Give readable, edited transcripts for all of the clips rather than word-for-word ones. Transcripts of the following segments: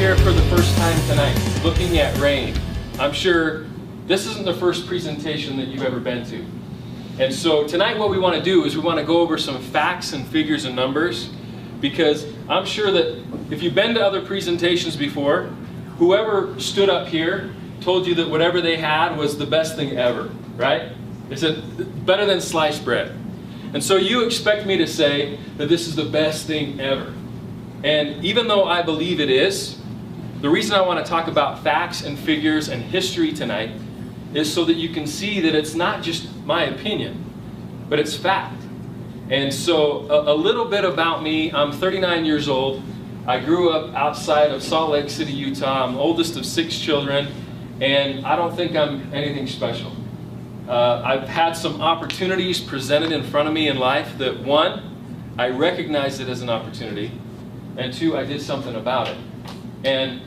here for the first time tonight, looking at rain, I'm sure this isn't the first presentation that you've ever been to. And so tonight what we want to do is we want to go over some facts and figures and numbers, because I'm sure that if you've been to other presentations before, whoever stood up here told you that whatever they had was the best thing ever, right? They said, better than sliced bread. And so you expect me to say that this is the best thing ever. And even though I believe it is, the reason I want to talk about facts and figures and history tonight is so that you can see that it's not just my opinion, but it's fact. And so a little bit about me. I'm 39 years old. I grew up outside of Salt Lake City, Utah. I'm the oldest of 6 children, and I don't think I'm anything special. I've had some opportunities presented in front of me in life that, 1, I recognized it as an opportunity, and 2, I did something about it. And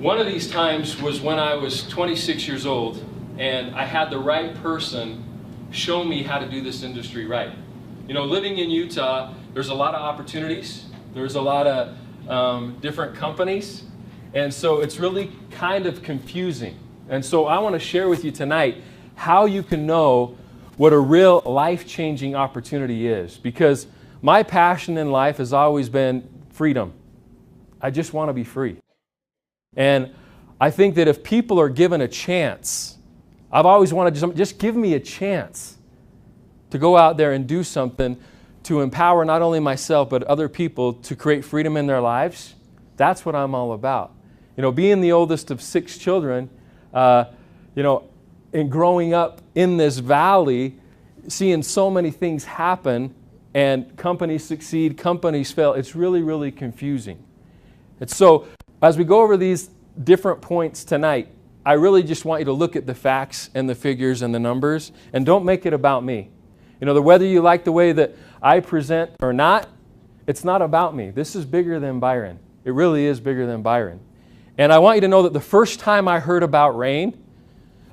one of these times was when I was 26 years old, and I had the right person show me how to do this industry right. You know, living in Utah, there's a lot of opportunities. There's a lot of different companies, and so it's really kind of confusing. And so I want to share with you tonight how you can know what a real life-changing opportunity is, because my passion in life has always been freedom. I just want to be free. And I think that if people are given a chance, I've always wanted to just give me a chance to go out there and do something to empower not only myself but other people to create freedom in their lives. That's what I'm all about. You know, being the oldest of 6 children, and growing up in this valley, seeing so many things happen and companies succeed, companies fail, it's really, really confusing. And so as we go over these different points tonight, I really just want you to look at the facts and the figures and the numbers, and don't make it about me. You know, whether you like the way that I present or not, it's not about me. This is bigger than Byron. It really is bigger than Byron. And I want you to know that the first time I heard about rain,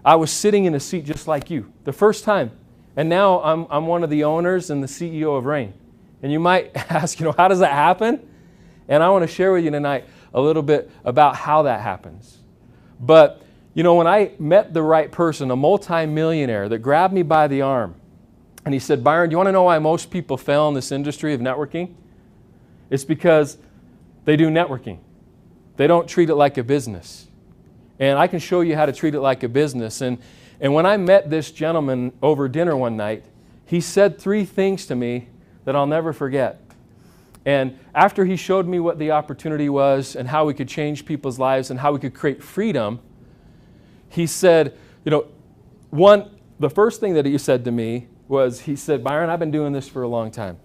I was sitting in a seat just like you. The first time. And now I'm one of the owners and the CEO of Rain. And you might ask, how does that happen? And I want to share with you tonight a little bit about how that happens. But, when I met the right person, a multi-millionaire that grabbed me by the arm, and he said, Byron, do you want to know why most people fail in this industry of networking? It's because they do networking. They don't treat it like a business. And I can show you how to treat it like a business. And when I met this gentleman over dinner one night, he said 3 things to me that I'll never forget. And after he showed me what the opportunity was and how we could change people's lives and how we could create freedom, he said, the first thing that he said to me was, he said, Byron, I've been doing this for a long time.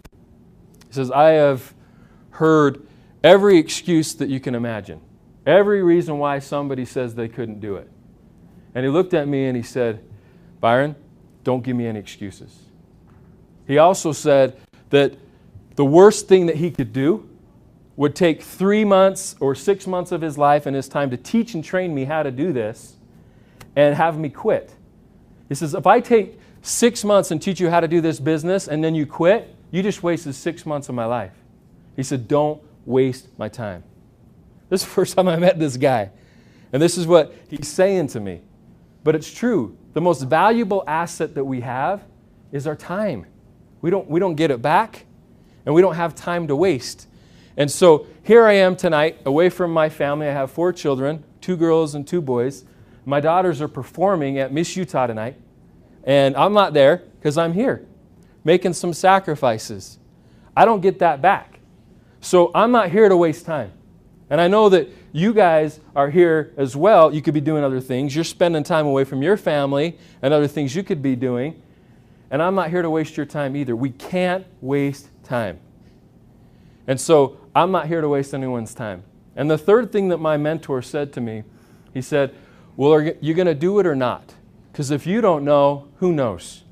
He says, I have heard every excuse that you can imagine. Every reason why somebody says they couldn't do it. And he looked at me and he said, Byron, don't give me any excuses. He also said that the worst thing that he could do would take 3 months or 6 months of his life and his time to teach and train me how to do this and have me quit. He says, if I take 6 months and teach you how to do this business and then you quit, you just wasted 6 months of my life. He said, don't waste my time. This is the first time I met this guy. And this is what he's saying to me. But it's true. The most valuable asset that we have is our time. We don't get it back, and we don't have time to waste. And so here I am tonight, away from my family. I have 4 children, 2 girls and 2 boys. My daughters are performing at Miss Utah tonight. And I'm not there because I'm here, making some sacrifices. I don't get that back. So I'm not here to waste time. And I know that you guys are here as well. You could be doing other things. You're spending time away from your family and other things you could be doing. And I'm not here to waste your time either. We can't waste time. And so I'm not here to waste anyone's time. And the third thing that my mentor said to me, he said, well, are you going to do it or not? Because if you don't know, who knows?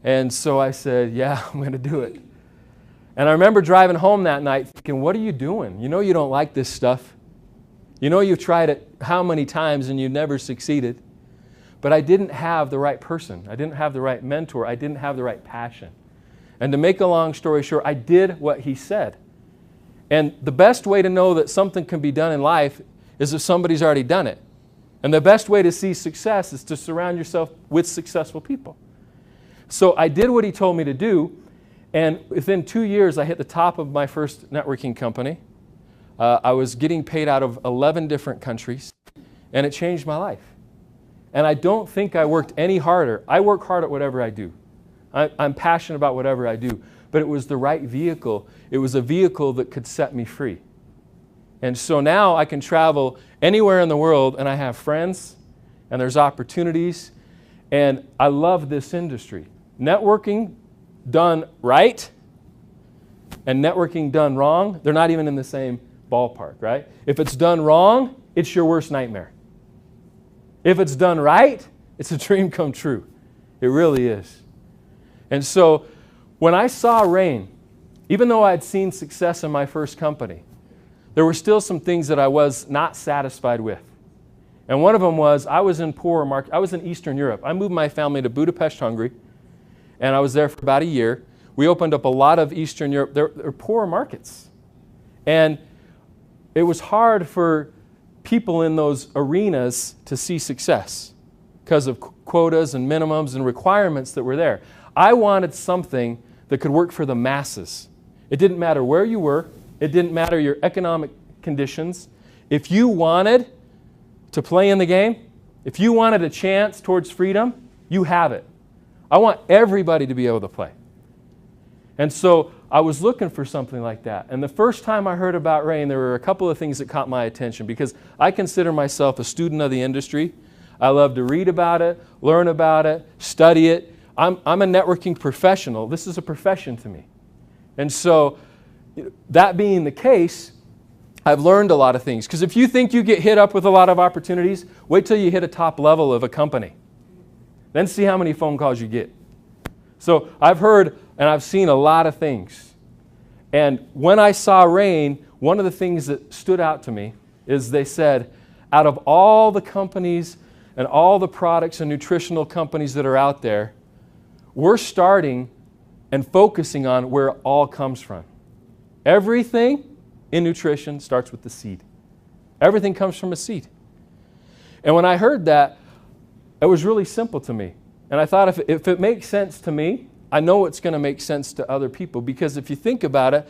And so I said, yeah, I'm going to do it. And I remember driving home that night thinking, what are you doing? You know you don't like this stuff. You know you've tried it how many times and you've never succeeded. But I didn't have the right person. I didn't have the right mentor. I didn't have the right passion. And to make a long story short, I did what he said. And the best way to know that something can be done in life is if somebody's already done it. And the best way to see success is to surround yourself with successful people. So I did what he told me to do, and within 2 years I hit the top of my first networking company. I was getting paid out of 11 different countries, and it changed my life. And I don't think I worked any harder. I work hard at whatever I do. I'm passionate about whatever I do, but it was the right vehicle. It was a vehicle that could set me free. And so now I can travel anywhere in the world, and I have friends, and there's opportunities, and I love this industry. Networking done right and networking done wrong, they're not even in the same ballpark, right? If it's done wrong, it's your worst nightmare. If it's done right, it's a dream come true. It really is. And so when I saw Rain, even though I had seen success in my first company, there were still some things that I was not satisfied with. And one of them was I was in poorer markets. I was in Eastern Europe. I moved my family to Budapest, Hungary, and I was there for about a year. We opened up a lot of Eastern Europe. They're poorer markets. And it was hard for people in those arenas to see success because of quotas and minimums and requirements that were there. I wanted something that could work for the masses. It didn't matter where you were. It didn't matter your economic conditions. If you wanted to play in the game, if you wanted a chance towards freedom, you have it. I want everybody to be able to play. And so I was looking for something like that. And the first time I heard about Rain, there were a couple of things that caught my attention because I consider myself a student of the industry. I love to read about it, learn about it, study it. I'm a networking professional. This is a profession to me. And so that being the case, I've learned a lot of things. Because if you think you get hit up with a lot of opportunities, wait till you hit a top level of a company. Then see how many phone calls you get. So I've heard and I've seen a lot of things. And when I saw Rain, one of the things that stood out to me is they said, out of all the companies and all the products and nutritional companies that are out there, we're starting and focusing on where it all comes from. Everything in nutrition starts with the seed. Everything comes from a seed. And when I heard that, it was really simple to me. And I thought if it makes sense to me, I know it's going to make sense to other people. Because if you think about it,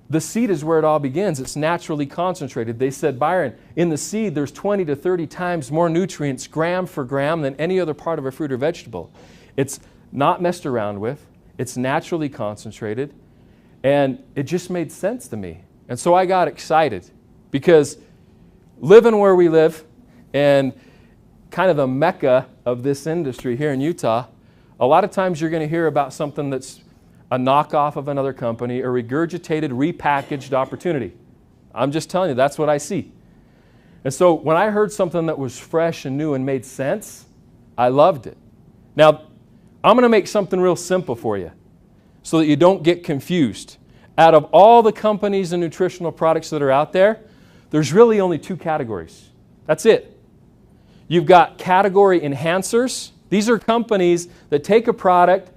the seed is where it all begins. It's naturally concentrated. They said, Byron, in the seed there's 20 to 30 times more nutrients gram for gram than any other part of a fruit or vegetable. It's not messed around with. It's naturally concentrated. And it just made sense to me. And so I got excited because living where we live and kind of the mecca of this industry here in Utah, a lot of times you're going to hear about something that's a knockoff of another company, a regurgitated, repackaged opportunity. I'm just telling you, that's what I see. And so when I heard something that was fresh and new and made sense, I loved it. Now, I'm going to make something real simple for you so that you don't get confused. Out of all the companies and nutritional products that are out there, there's really only two categories. That's it. You've got category enhancers. These are companies that take a product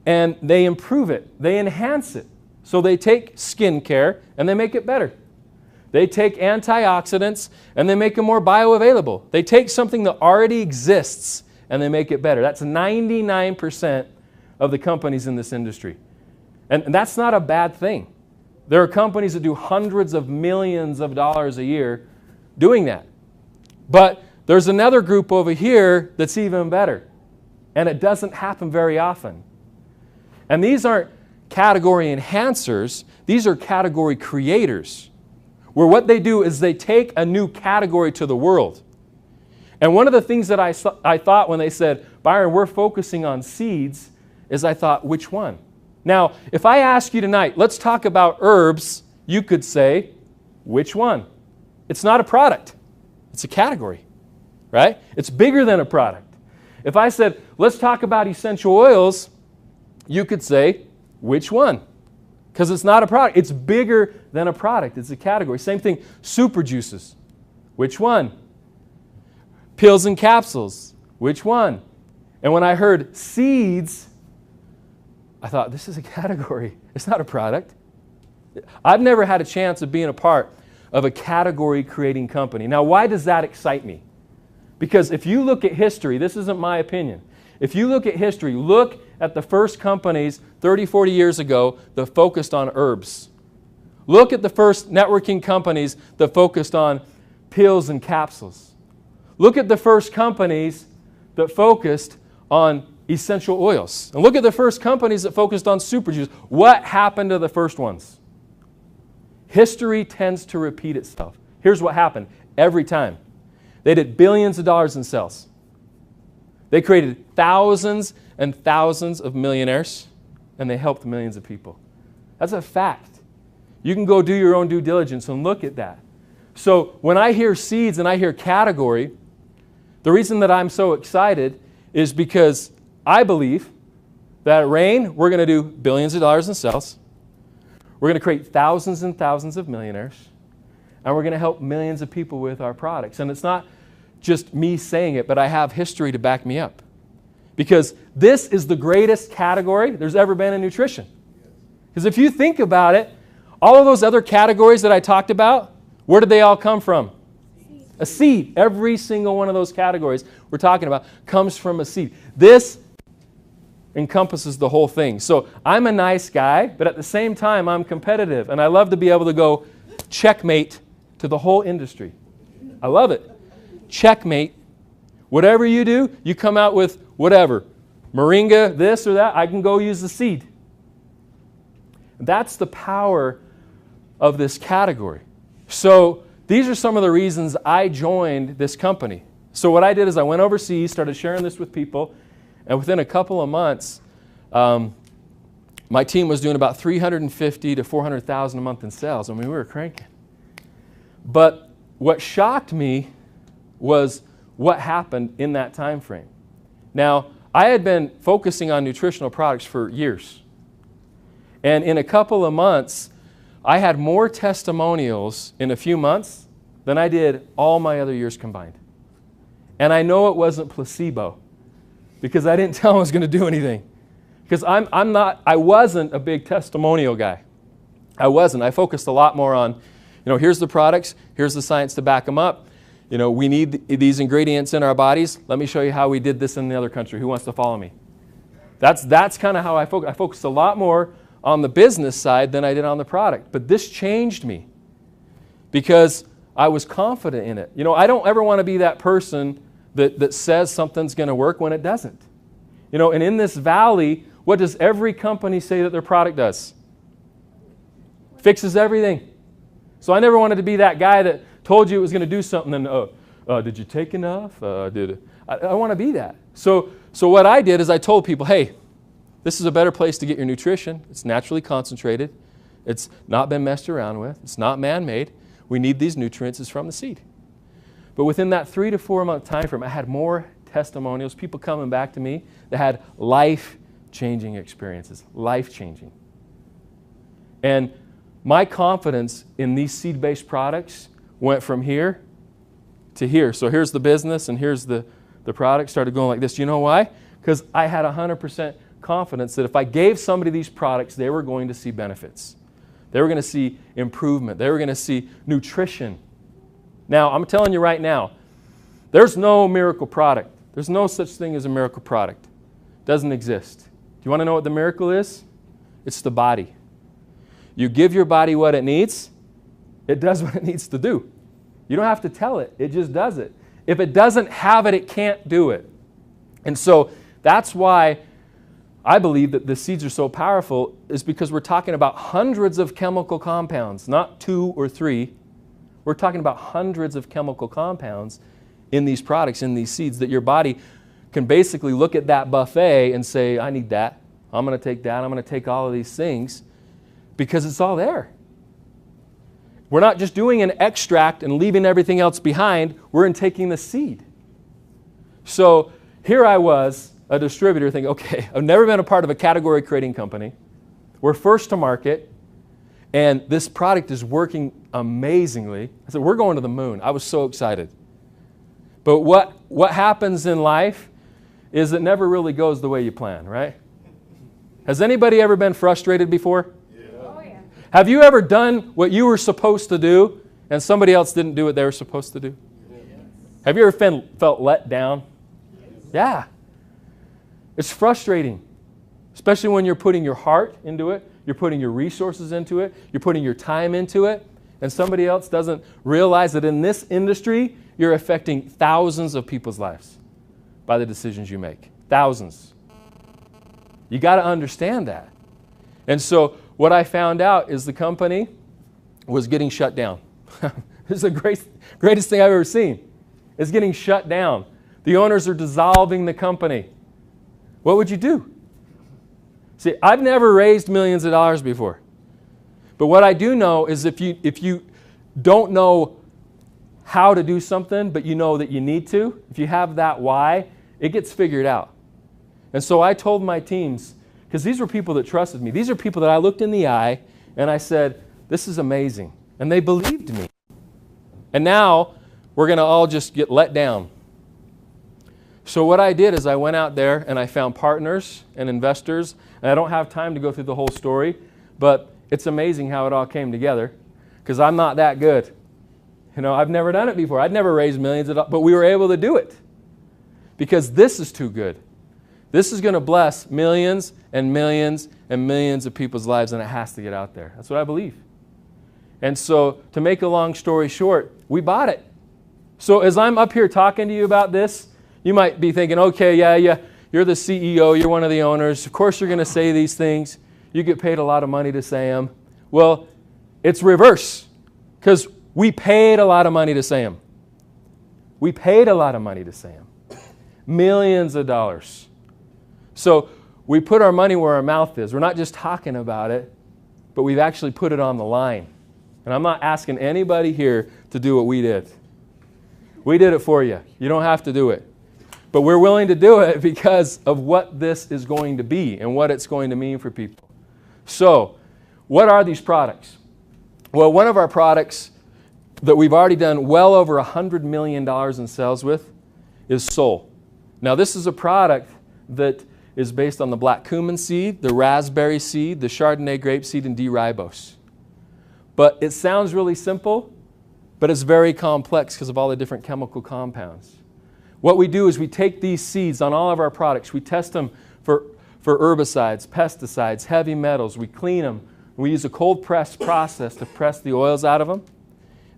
and they improve it. They enhance it. So they take skincare and they make it better. They take antioxidants and they make them more bioavailable. They take something that already exists and they make it better. That's 99% of the companies in this industry. And that's not a bad thing. There are companies that do hundreds of millions of dollars a year doing that. But there's another group over here that's even better. And it doesn't happen very often. And these aren't category enhancers. These are category creators. Where what they do is they take a new category to the world. And one of the things that I thought when they said, Byron, we're focusing on seeds, is I thought, which one? Now, if I ask you tonight, let's talk about herbs, you could say, which one? It's not a product. It's a category, right? It's bigger than a product. If I said, let's talk about essential oils, you could say, which one? Because it's not a product. It's bigger than a product. It's a category. Same thing, super juices. Which one? Pills and capsules. Which one? And when I heard seeds, I thought, this is a category. It's not a product. I've never had a chance of being a part of a category creating company. Now, why does that excite me? Because if you look at history, this isn't my opinion. If you look at history, look at the first companies 30, 40 years ago that focused on herbs. Look at the first networking companies that focused on pills and capsules. Look at the first companies that focused on essential oils. And look at the first companies that focused on super juice. What happened to the first ones? History tends to repeat itself. Here's what happened every time. They did billions of dollars in sales. They created thousands and thousands of millionaires, and they helped millions of people. That's a fact. You can go do your own due diligence and look at that. So when I hear seeds and I hear category, the reason that I'm so excited is because I believe that at Rain, we're going to do billions of dollars in sales. We're going to create thousands and thousands of millionaires, and we're going to help millions of people with our products. And it's not just me saying it, but I have history to back me up. Because this is the greatest category there's ever been in nutrition. Because if you think about it, all of those other categories that I talked about, where did they all come from? A seed. Every single one of those categories we're talking about comes from a seed. This encompasses the whole thing. So I'm a nice guy, but at the same time, I'm competitive. And I love to be able to go checkmate to the whole industry. I love it. Checkmate. Whatever you do, you come out with whatever. Moringa, this or that, I can go use the seed. That's the power of this category. So these are some of the reasons I joined this company. So what I did is I went overseas, started sharing this with people, and within a couple of months, my team was doing about $350,000 to $400,000 a month in sales. I mean, we were cranking. But what shocked me was what happened in that time frame. Now, I had been focusing on nutritional products for years. And in a couple of months, I had more testimonials in a few months than I did all my other years combined. And I know it wasn't placebo because I didn't tell them I was going to do anything. Because I wasn't a big testimonial guy. I wasn't. I focused a lot more on, here's the products, here's the science to back them up. We need these ingredients in our bodies. Let me show you how we did this in the other country. Who wants to follow me? That's kind of how I focus. I focused a lot more on the business side than I did on the product. But this changed me because I was confident in it. I don't ever want to be that person that says something's going to work when it doesn't. And in this valley, what does every company say that their product does? Fixes everything. So I never wanted to be that guy that told you it was going to do something and, did you take enough? I want to be that. So what I did is I told people, hey, this is a better place to get your nutrition. It's naturally concentrated. It's not been messed around with. It's not man-made. We need these nutrients. It's from the seed. But within that 3 to 4 month time frame, I had more testimonials, people coming back to me that had life-changing experiences, life-changing. And my confidence in these seed-based products went from here to here. So here's the business and here's the product. Started going like this. You know why? Because I had 100% confidence that if I gave somebody these products, they were going to see benefits. They were going to see improvement. They were going to see nutrition. Now, I'm telling you right now, there's no miracle product. There's no such thing as a miracle product. It doesn't exist. Do you want to know what the miracle is? It's the body. You give your body what it needs, it does what it needs to do. You don't have to tell it. It just does it. If it doesn't have it, it can't do it. And so that's why I believe that the seeds are so powerful, is because we're talking about hundreds of chemical compounds, not 2 or 3. We're talking about hundreds of chemical compounds in these products, in these seeds, that your body can basically look at that buffet and say, I need that. I'm going to take that. I'm going to take all of these things because it's all there. We're not just doing an extract and leaving everything else behind. We're in taking the seed. So here I was, a distributor, thinking, okay, I've never been a part of a category creating company. We're first to market, and this product is working amazingly. I said, we're going to the moon. I was so excited. But what happens in life is it never really goes the way you plan, right? Has anybody ever been frustrated before? Yeah. Oh, yeah. Have you ever done what you were supposed to do and somebody else didn't do what they were supposed to do? Have you ever felt let down? Yeah. It's frustrating, especially when you're putting your heart into it, you're putting your resources into it, you're putting your time into it, and somebody else doesn't realize that in this industry, you're affecting thousands of people's lives by the decisions you make. Thousands. You got to understand that. And so what I found out is the company was getting shut down. This is the greatest thing I've ever seen. It's getting shut down. The owners are dissolving the company. What would you do? See, I've never raised millions of dollars before. But what I do know is if you don't know how to do something, but you know that you need to, if you have that why, it gets figured out. And so I told my teams, because these were people that trusted me. These are people that I looked in the eye and I said, this is amazing. And they believed me. And now we're going to all just get let down. So what I did is I went out there and I found partners and investors. And I don't have time to go through the whole story, but it's amazing how it all came together because I'm not that good. You know, I've never done it before. I'd never raised millions of dollars, but we were able to do it because this is too good. This is going to bless millions and millions and millions of people's lives, and it has to get out there. That's what I believe. And so to make a long story short, we bought it. So as I'm up here talking to you about this, you might be thinking, okay, yeah, you're the CEO, you're one of the owners. Of course you're going to say these things. You get paid a lot of money to say them. Well, it's reverse because we paid a lot of money to say them. We paid a lot of money to say them. Millions of dollars. So we put our money where our mouth is. We're not just talking about it, but we've actually put it on the line. And I'm not asking anybody here to do what we did. We did it for you. You don't have to do it. But we're willing to do it because of what this is going to be and what it's going to mean for people. So, what are these products? Well, one of our products that we've already done well over $100 million in sales with is Soul. Now, this is a product that is based on the black cumin seed, the raspberry seed, the Chardonnay grape seed, and D-ribose. But it sounds really simple, but it's very complex because of all the different chemical compounds. What we do is we take these seeds on all of our products. We test them for herbicides, pesticides, heavy metals. We clean them. We use a cold press process to press the oils out of them.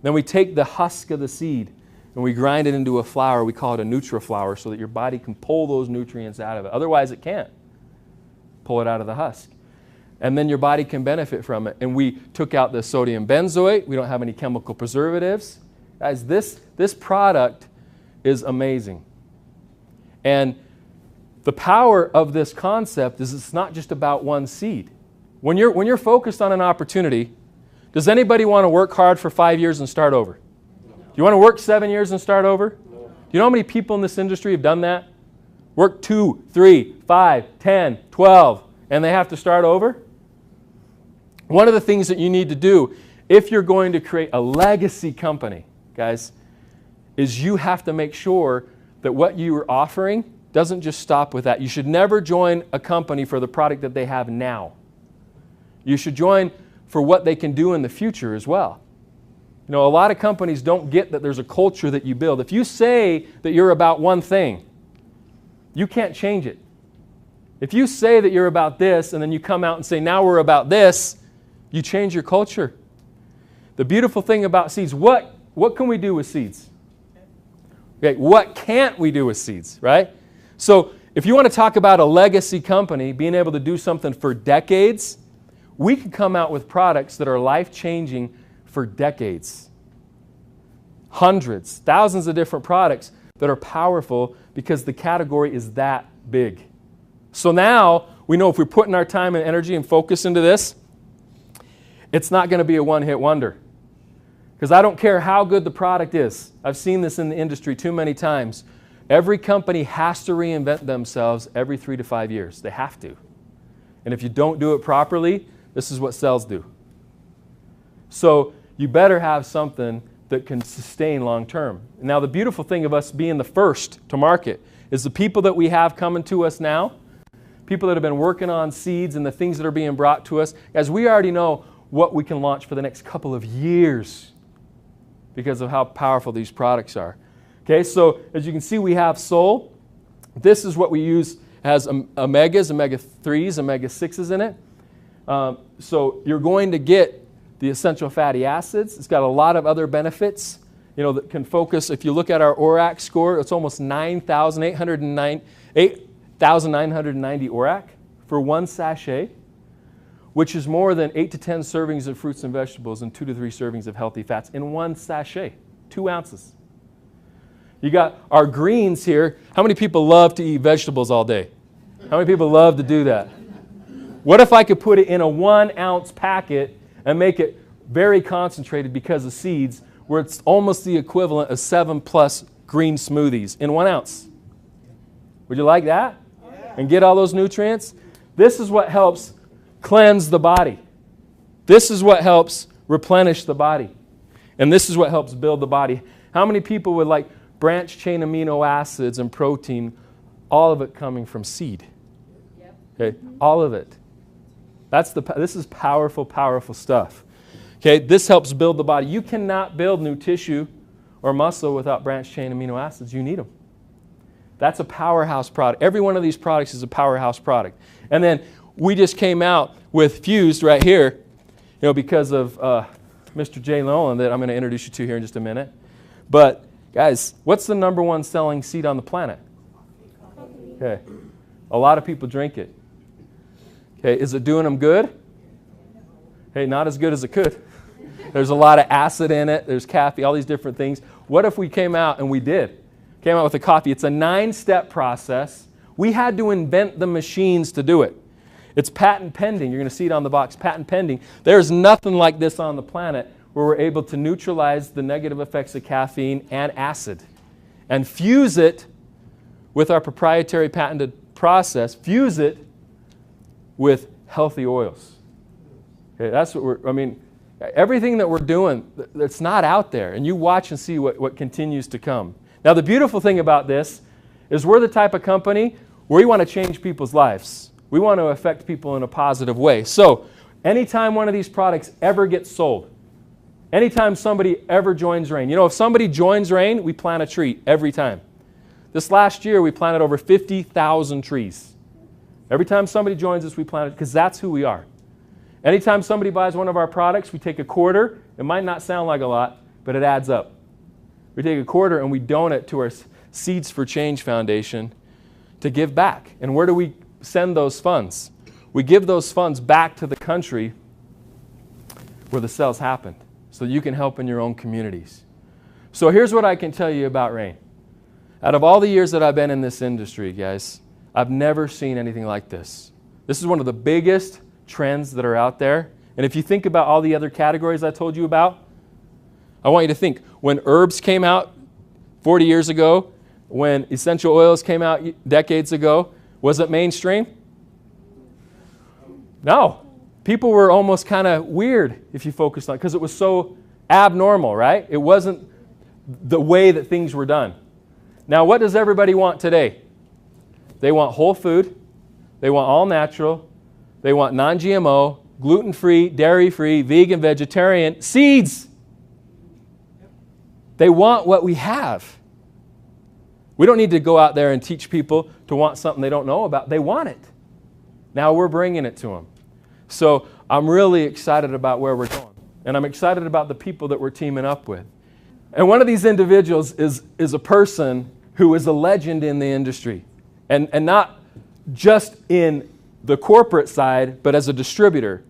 Then we take the husk of the seed and we grind it into a flour. We call it a NutriFlour so that your body can pull those nutrients out of it. Otherwise, it can't pull it out of the husk. And then your body can benefit from it. And we took out the sodium benzoate. We don't have any chemical preservatives. Guys, this product is amazing. And the power of this concept is it's not just about one seed. When you're focused on an opportunity, does anybody want to work hard for 5 years and start over? Do you want to work 7 years and start over? Do you know how many people in this industry have done that? Work 2, 3, 5, 10, 12, and they have to start over? One of the things that you need to do if you're going to create a legacy company, guys, is you have to make sure that what you are offering doesn't just stop with that. You should never join a company for the product that they have now. You should join for what they can do in the future as well. You know, a lot of companies don't get that there's a culture that you build. If you say that you're about one thing, you can't change it. If you say that you're about this and then you come out and say, now we're about this, you change your culture. The beautiful thing about seeds, what can we do with seeds? Okay, what can't we do with seeds, right? So if you want to talk about a legacy company being able to do something for decades, we can come out with products that are life-changing for decades. Hundreds, thousands of different products that are powerful because the category is that big. So now we know if we're putting our time and energy and focus into this, it's not going to be a one-hit wonder. Because I don't care how good the product is. I've seen this in the industry too many times. Every company has to reinvent themselves every 3 to 5 years. They have to. And if you don't do it properly, this is what sales do. So you better have something that can sustain long term. Now the beautiful thing of us being the first to market is the people that we have coming to us now, people that have been working on seeds and the things that are being brought to us, as we already know what we can launch for the next couple of years because of how powerful these products are. Okay, so as you can see, we have Sol. This is what we use, has omegas, omega-3s, omega-6s in it. So you're going to get the essential fatty acids. It's got a lot of other benefits, you know, that can focus. If you look at our ORAC score, it's almost 8,990 ORAC for one sachet, which is more than 8 to 10 servings of fruits and vegetables and 2 to 3 servings of healthy fats in one sachet, 2 ounces. You got our greens here. How many people love to eat vegetables all day? How many people love to do that? What if I could put it in a 1 ounce packet and make it very concentrated because of seeds, where it's almost the equivalent of 7+ green smoothies in 1 ounce? Would you like that? Yeah. And get all those nutrients? This is what helps cleanse the body. This is what helps replenish the body. And this is what helps build the body. How many people would like branch chain amino acids and protein, all of it coming from seed? Yep. Okay, all of it. This is powerful, powerful stuff. Okay, this helps build the body. You cannot build new tissue or muscle without branch chain amino acids. You need them. That's a powerhouse product. Every one of these products is a powerhouse product. And then we just came out with Fused right here, you know, because of Mr. Jay Nolan that I'm going to introduce you to here in just a minute. But guys, what's the #1 selling seed on the planet? Okay, a lot of people drink it. Okay, is it doing them good? Hey, not as good as it could. There's a lot of acid in it. There's caffeine, all these different things. What if we came out and came out with a coffee? It's a 9-step process. We had to invent the machines to do it. It's patent pending. You're going to see it on the box, patent pending. There's nothing like this on the planet where we're able to neutralize the negative effects of caffeine and acid and fuse it with our proprietary patented process, fuse it with healthy oils. Okay, that's what everything that we're doing that's not out there, and you watch and see what continues to come. Now, the beautiful thing about this is we're the type of company where we want to change people's lives. We want to affect people in a positive way. So anytime one of these products ever gets sold, anytime somebody ever joins RAIN, you know, if somebody joins RAIN, we plant a tree every time. This last year, we planted over 50,000 trees. Every time somebody joins us, we plant it, because that's who we are. Anytime somebody buys one of our products, we take a quarter. It might not sound like a lot, but it adds up. We take a quarter and we donate to our Seeds for Change Foundation to give back. And where do we send those funds? We give those funds back to the country where the sales happened, so that you can help in your own communities. So here's what I can tell you about RAIN. Out of all the years that I've been in this industry, guys, I've never seen anything like this. This is one of the biggest trends that are out there. And if you think about all the other categories I told you about, I want you to think, when herbs came out 40 years ago, when essential oils came out decades ago, was it mainstream? No. People were almost kind of weird if you focused on it, because it was so abnormal, right? It wasn't the way that things were done. Now, what does everybody want today? They want whole food, they want all natural, they want non-GMO, gluten-free, dairy-free, vegan, vegetarian, seeds. They want what we have. We don't need to go out there and teach people to want something they don't know about. They want it. Now we're bringing it to them. So I'm really excited about where we're going. And I'm excited about the people that we're teaming up with. And one of these individuals is a person who is a legend in the industry. And not just in the corporate side, but as a distributor.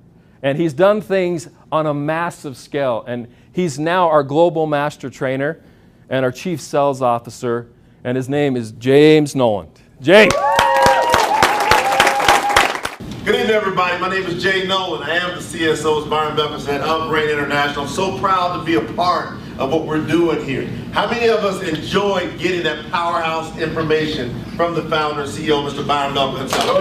And he's done things on a massive scale. And he's now our global master trainer and our chief sales officer. And his name is James Nolan. James. Good evening, everybody. My name is Jay Nolan. I am the CSO, as Byron Belkin said, of RAIN International. I'm so proud to be a part of what we're doing here. How many of us enjoy getting that powerhouse information from the founder and CEO, Mr. Byron Belkin himself?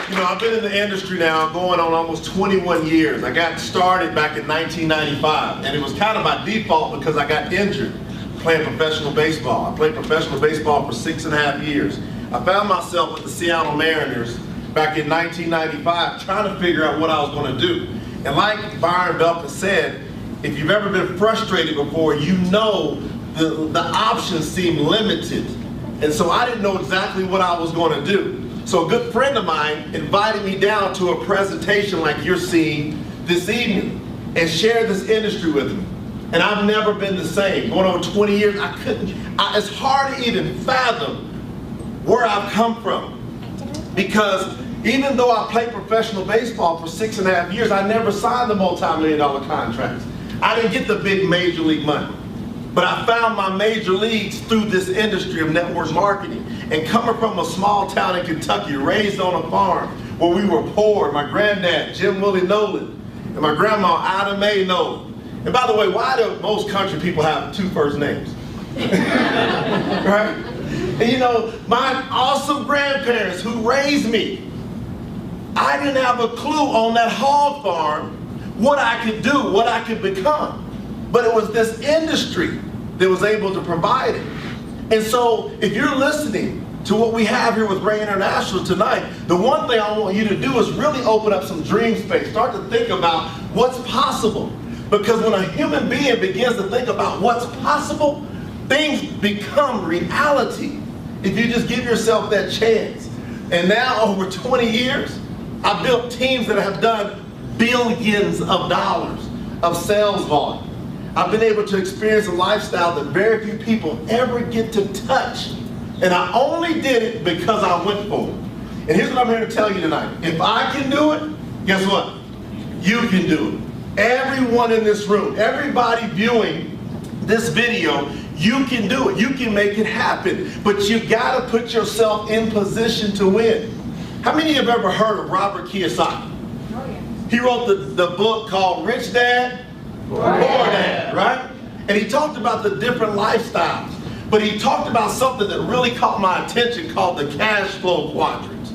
You know, I've been in the industry now going on almost 21 years. I got started back in 1995, and it was kind of by default because I got injured playing professional baseball. I played professional baseball for 6.5 years. I found myself with the Seattle Mariners back in 1995 trying to figure out what I was going to do. And like Byron Belka said, if you've ever been frustrated before, you know the options seem limited. And so I didn't know exactly what I was going to do. So a good friend of mine invited me down to a presentation like you're seeing this evening and shared this industry with me. And I've never been the same. Going on 20 years, it's hard to even fathom where I've come from. Because even though I played professional baseball for 6.5 years, I never signed the multi-million-dollar contracts. I didn't get the big major league money. But I found my major leagues through this industry of network marketing. And coming from a small town in Kentucky, raised on a farm where we were poor, my granddad, Jim Willie Nolan, and my grandma, Ida Mae Nolan. And by the way, why do most country people have 2 first names? Right? And you know, my awesome grandparents who raised me, I didn't have a clue on that hog farm what I could do, what I could become. But it was this industry that was able to provide it. And so if you're listening to what we have here with Ray International tonight, the one thing I want you to do is really open up some dream space. Start to think about what's possible. Because when a human being begins to think about what's possible, things become reality if you just give yourself that chance. And now over 20 years, I've built teams that have done billions of dollars of sales volume. I've been able to experience a lifestyle that very few people ever get to touch. And I only did it because I went for it. And here's what I'm here to tell you tonight. If I can do it, guess what? You can do it. Everyone in this room, everybody viewing this video, you can do it. You can make it happen. But you've got to put yourself in position to win. How many of you have ever heard of Robert Kiyosaki? Oh, yeah. He wrote the book called Rich Dad, Poor Dad, right? And he talked about the different lifestyles. But he talked about something that really caught my attention called the cash flow quadrant.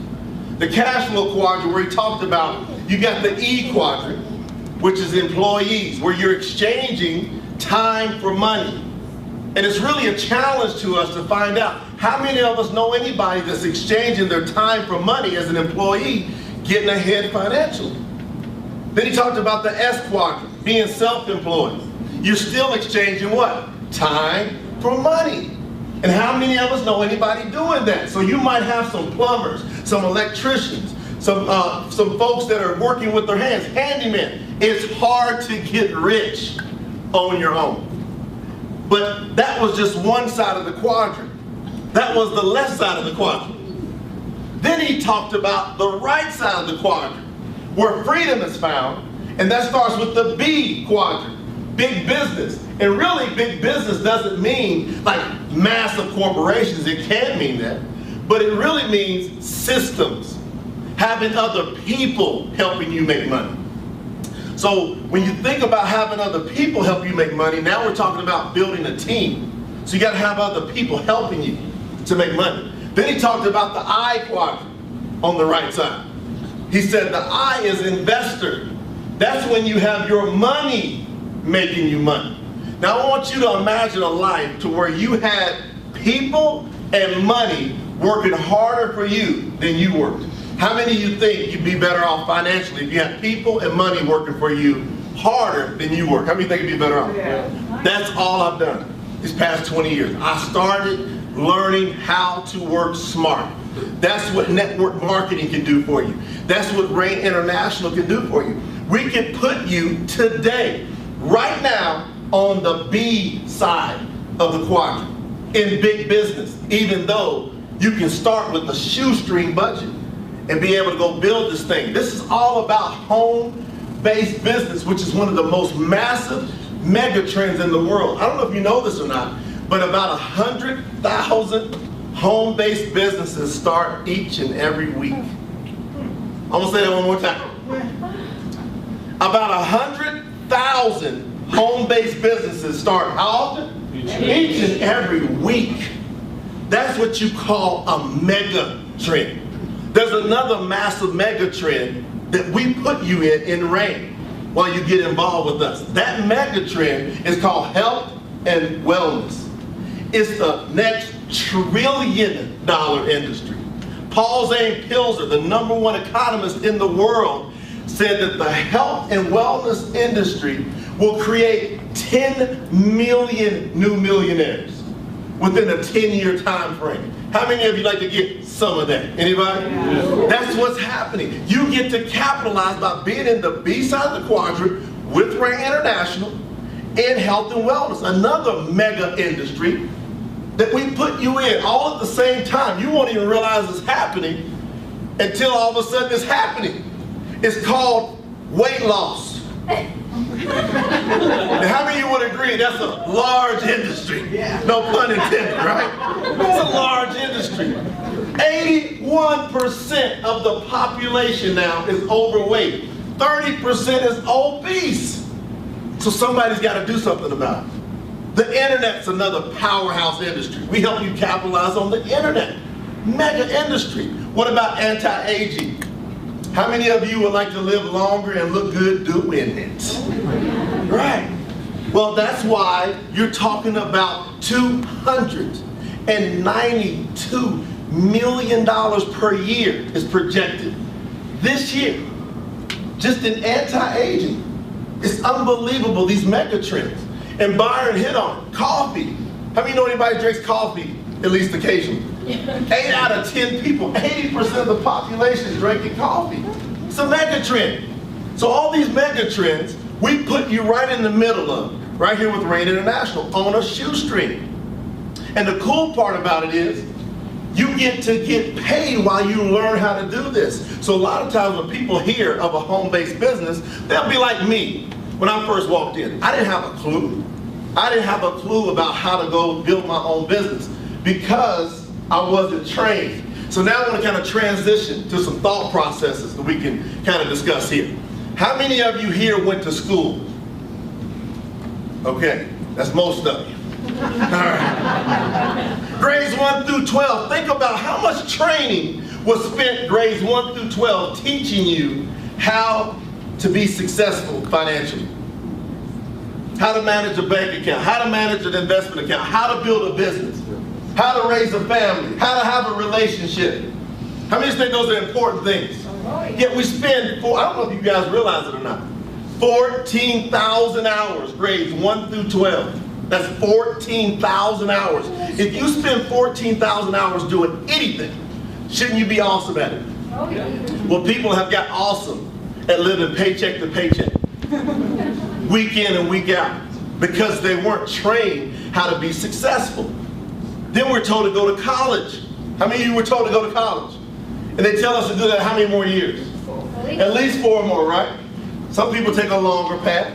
The cash flow quadrant where he talked about, you got the E quadrant, which is employees, where you're exchanging time for money. And it's really a challenge to us to find out how many of us know anybody that's exchanging their time for money as an employee, getting ahead financially. Then he talked about the S quadrant, being self-employed. You're still exchanging what? Time for money. And how many of us know anybody doing that? So you might have some plumbers, some electricians, some folks that are working with their hands, handymen. It's hard to get rich on your own. But that was just one side of the quadrant. That was the left side of the quadrant. Then he talked about the right side of the quadrant, where freedom is found, and that starts with the B quadrant, big business. And really, big business doesn't mean like massive corporations. It can mean that. But it really means systems, having other people helping you make money. So when you think about having other people help you make money, now we're talking about building a team. So you got to have other people helping you to make money. Then he talked about the I quadrant on the right side. He said the I is investor. That's when you have your money making you money. Now I want you to imagine a life to where you had people and money working harder for you than you worked. How many of you think you'd be better off financially if you had people and money working for you harder than you work? How many think you'd be better off? Yeah. That's all I've done these past 20 years. I started learning how to work smart. That's what network marketing can do for you. That's what Ray International can do for you. We can put you today, right now, on the B side of the quadrant in big business, even though you can start with a shoestring budget and be able to go build this thing. This is all about home-based business, which is one of the most massive mega trends in the world. I don't know if you know this or not, but about 100,000 home-based businesses start each and every week. I'm gonna say that one more time. About 100,000 home-based businesses start how often? Each and every week. That's what you call a mega trend. There's another massive mega trend that we put you in Ray while you get involved with us. That mega trend is called health and wellness. It's the next $1 trillion industry. Paul Zane Pilzer, the #1 economist in the world, said that the health and wellness industry will create 10 million new millionaires within a 10-year time frame. How many of you like to get some of that? Anybody? Yeah. That's what's happening. You get to capitalize by being in the B side of the quadrant with Rain International in health and wellness, another mega industry that we put you in all at the same time. You won't even realize it's happening until all of a sudden it's happening. It's called weight loss. Now, how many of you would agree that's a large industry? No pun intended, right? It's a large industry. 81% of the population now is overweight. 30% is obese. So somebody's got to do something about it. The internet's another powerhouse industry. We help you capitalize on the internet. Mega industry. What about anti-aging? How many of you would like to live longer and look good doing it? Right. Well, that's why you're talking about $292 million per year is projected this year, just in anti-aging. It's unbelievable, these mega trends. And Byron hit on it. Coffee. How many know anybody drinks coffee at least occasionally? 8 out of 10 people, 80% of the population is drinking coffee. It's a mega trend. So all these mega trends, we put you right in the middle of, right here with Rain International, on a shoestring. And the cool part about it is, you get to get paid while you learn how to do this. So a lot of times when people hear of a home-based business, they'll be like me. When I first walked in, I didn't have a clue. I didn't have a clue about how to go build my own business because I wasn't trained. So now I want to kind of transition to some thought processes that we can kind of discuss here. How many of you here went to school? Okay, that's most of you. All right. Grades 1 through 12, think about how much training was spent grades 1 through 12 teaching you how to be successful financially. How to manage a bank account, how to manage an investment account, how to build a business, how to raise a family, how to have a relationship. How many think those are important things? Yet we spend, I don't know if you guys realize it or not, 14,000 hours, grades 1 through 12. That's 14,000 hours. If you spend 14,000 hours doing anything, shouldn't you be awesome at it? Well, people have got awesome at living paycheck to paycheck, week in and week out, because they weren't trained how to be successful. Then we're told to go to college. How many of you were told to go to college? And they tell us to do that how many more years? At least 4 more, right? Some people take a longer path,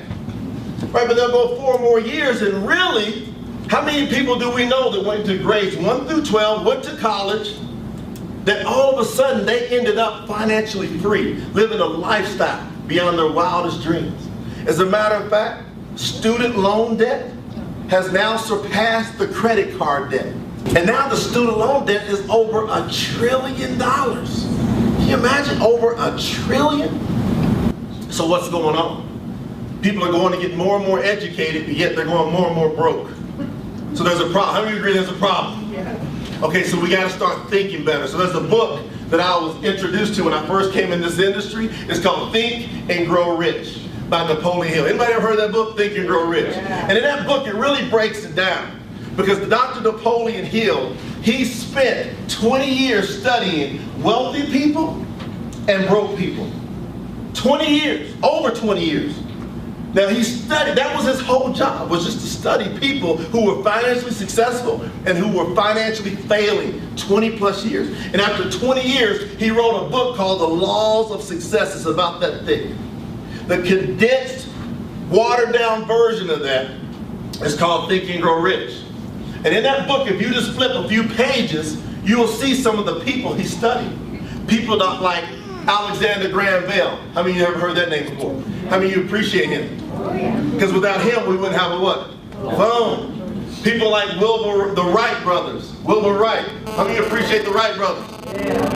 right? But they'll go 4 more years, and really, how many people do we know that went to grades 1 through 12, went to college, that all of a sudden they ended up financially free, living a lifestyle beyond their wildest dreams? As a matter of fact, student loan debt has now surpassed the credit card debt. And now the student loan debt is over $1 trillion. Can you imagine? Over $1 trillion? So what's going on? People are going to get more and more educated, but yet they're going more and more broke. So there's a problem. How many agree there's a problem? Yeah. Okay, so we got to start thinking better. So there's a book that I was introduced to when I first came in this industry. It's called Think and Grow Rich by Napoleon Hill. Anybody ever heard of that book, Think and Grow Rich? Yeah. And in that book, it really breaks it down. Because Dr. Napoleon Hill, he spent 20 years studying wealthy people and broke people. 20 years, over 20 years. Now he studied, that was his whole job, was just to study people who were financially successful and who were financially failing 20 plus years. And after 20 years, he wrote a book called The Laws of Success. It's about that thick. The condensed, watered down version of that is called Think and Grow Rich. And in that book, if you just flip a few pages, you will see some of the people he studied. People like Alexander Graham Bell. How many of you ever heard that name before? How many of you appreciate him? Because without him, we wouldn't have a what? Phone. People like the Wright brothers. Wilbur Wright. How many of you appreciate the Wright brothers?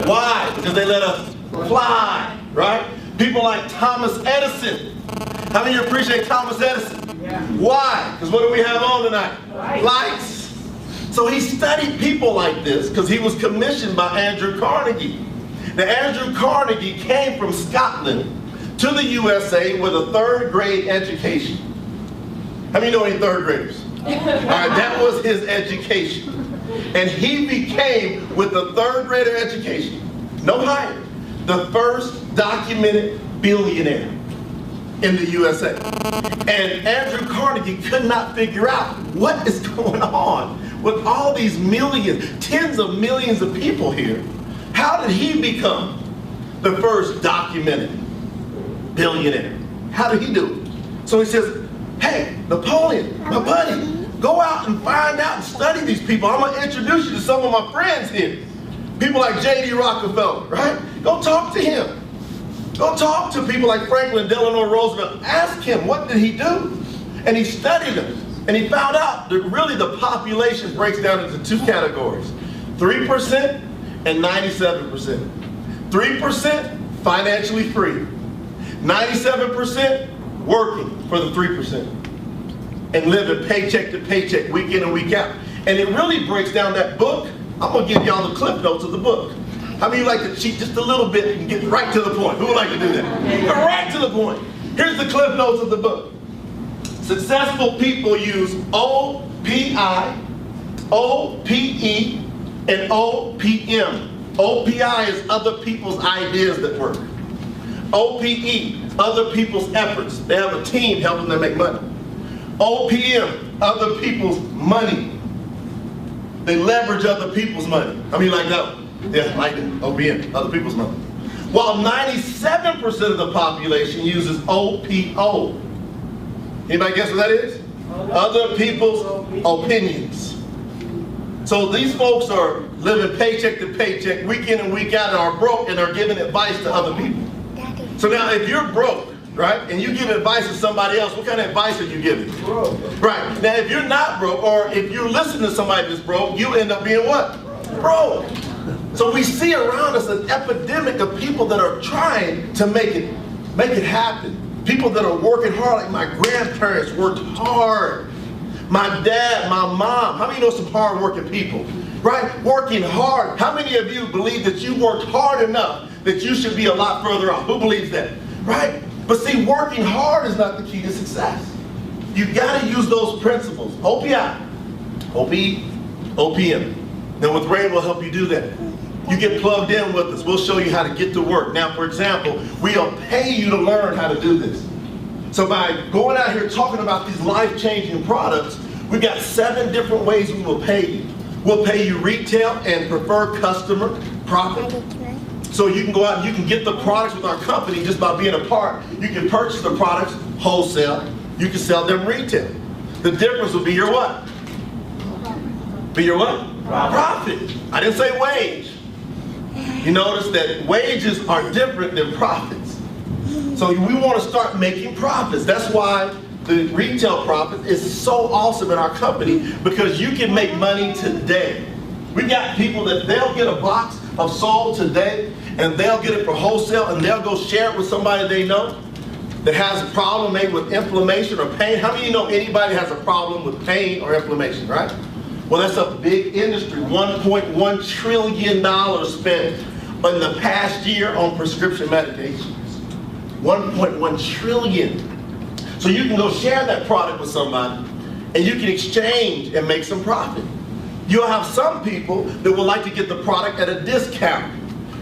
Why? Because they let us fly, right? People like Thomas Edison. How many of you appreciate Thomas Edison? Why? Because what do we have on tonight? Lights. So he studied people like this because he was commissioned by Andrew Carnegie. Now, Andrew Carnegie came from Scotland to the USA with a 3rd grade education. How many know any 3rd graders? All right, that was his education. And he became, with a 3rd grader education, no higher, the first documented billionaire in the USA. And Andrew Carnegie could not figure out what is going on with all these millions, tens of millions of people here. How did he become the first documented billionaire? How did he do it? So he says, hey, Napoleon, my buddy, go out and find out and study these people. I'm going to introduce you to some of my friends here. People like J.D. Rockefeller, right? Go talk to him. Go talk to people like Franklin Delano Roosevelt. Ask him, what did he do? And he studied them. And he found out that really the population breaks down into 2 categories. 3% and 97%. 3% financially free. 97% working for the 3%. And living paycheck to paycheck, week in and week out. And it really breaks down that book. I'm going to give y'all the clip notes of the book. How many of you like to cheat just a little bit and get right to the point? Who would like to do that? Go right to the point. Here's the clip notes of the book. Successful people use OPI, OPE, and OPM. OPI is other people's ideas that work. OPE, other people's efforts. They have a team helping them make money. OPM, other people's money. They leverage other people's money. How many like that one? Yeah, like it. OPM, other people's money. While 97% of the population uses OPO. Anybody guess what that is? Other people's opinions. So these folks are living paycheck to paycheck, week in and week out, and are broke and are giving advice to other people. So now if you're broke, right, and you give advice to somebody else, what kind of advice are you giving? Right. Now if you're not broke, or if you're listening to somebody that's broke, you end up being what? Broke. So we see around us an epidemic of people that are trying to make it happen. People that are working hard, like my grandparents worked hard. My dad, my mom. How many know some hard-working people? Right? Working hard. How many of you believe that you worked hard enough that you should be a lot further off? Who believes that? Right? But see, working hard is not the key to success. You got to use those principles. OPI, OPE, OPM. Now with Ray, we'll help you do that. You get plugged in with us. We'll show you how to get to work. Now, for example, we'll pay you to learn how to do this. So by going out here talking about these life-changing products, we've got 7 different ways we will pay you. We'll pay you retail and preferred customer profit. So you can go out and you can get the products with our company just by being a part. You can purchase the products wholesale. You can sell them retail. The difference will be your what? Be your what? Profit. I didn't say wage. You notice that wages are different than profits. So we want to start making profits. That's why the retail profit is so awesome in our company, because you can make money today. We got people that they'll get a box of salt today and they'll get it for wholesale and they'll go share it with somebody they know that has a problem maybe with inflammation or pain. How many of you know anybody has a problem with pain or inflammation, right? Well, that's a big industry. $1.1 trillion spent in the past year on prescription medications. 1.1 trillion. So you can go share that product with somebody and you can exchange and make some profit. You'll have some people that would like to get the product at a discount,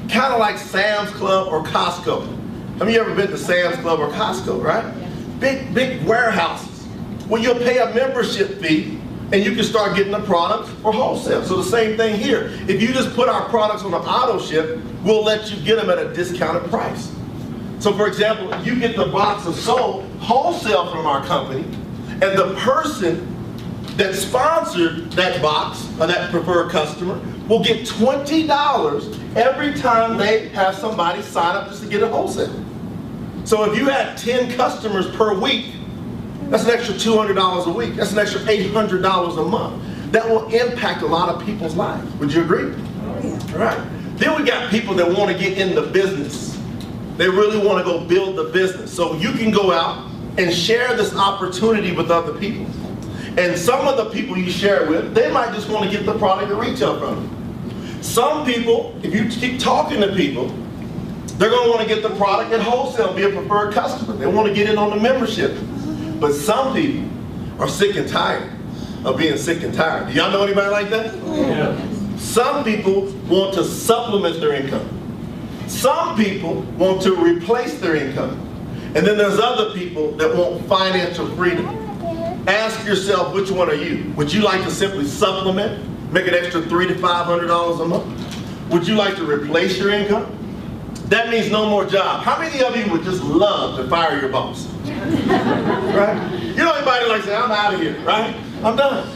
kind of like Sam's Club or Costco. Have you ever been to Sam's Club or Costco, right? Big warehouses. Well, you'll pay a membership fee and you can start getting the products for wholesale. So the same thing here. If you just put our products on an auto ship, we'll let you get them at a discounted price. So for example, you get the box of soap wholesale from our company, and the person that sponsored that box, or that preferred customer, will get $20 every time they have somebody sign up just to get it wholesale. So if you had 10 customers per week, that's an extra $200 a week. That's an extra $800 a month. That will impact a lot of people's lives. Would you agree? All right. Then we got people that want to get in the business. They really want to go build the business. So you can go out and share this opportunity with other people. And some of the people you share it with, they might just want to get the product at retail from you. Some people, if you keep talking to people, they're going to want to get the product at wholesale and be a preferred customer. They want to get in on the membership. But some people are sick and tired of being sick and tired. Do y'all know anybody like that? Yeah. Some people want to supplement their income. Some people want to replace their income. And then there's other people that want financial freedom. Ask yourself, which one are you? Would you like to simply supplement, make an extra $300 to $500 a month? Would you like to replace your income? That means no more job. How many of you would just love to fire your boss? Right? You know anybody like say, I'm out of here, right? I'm done.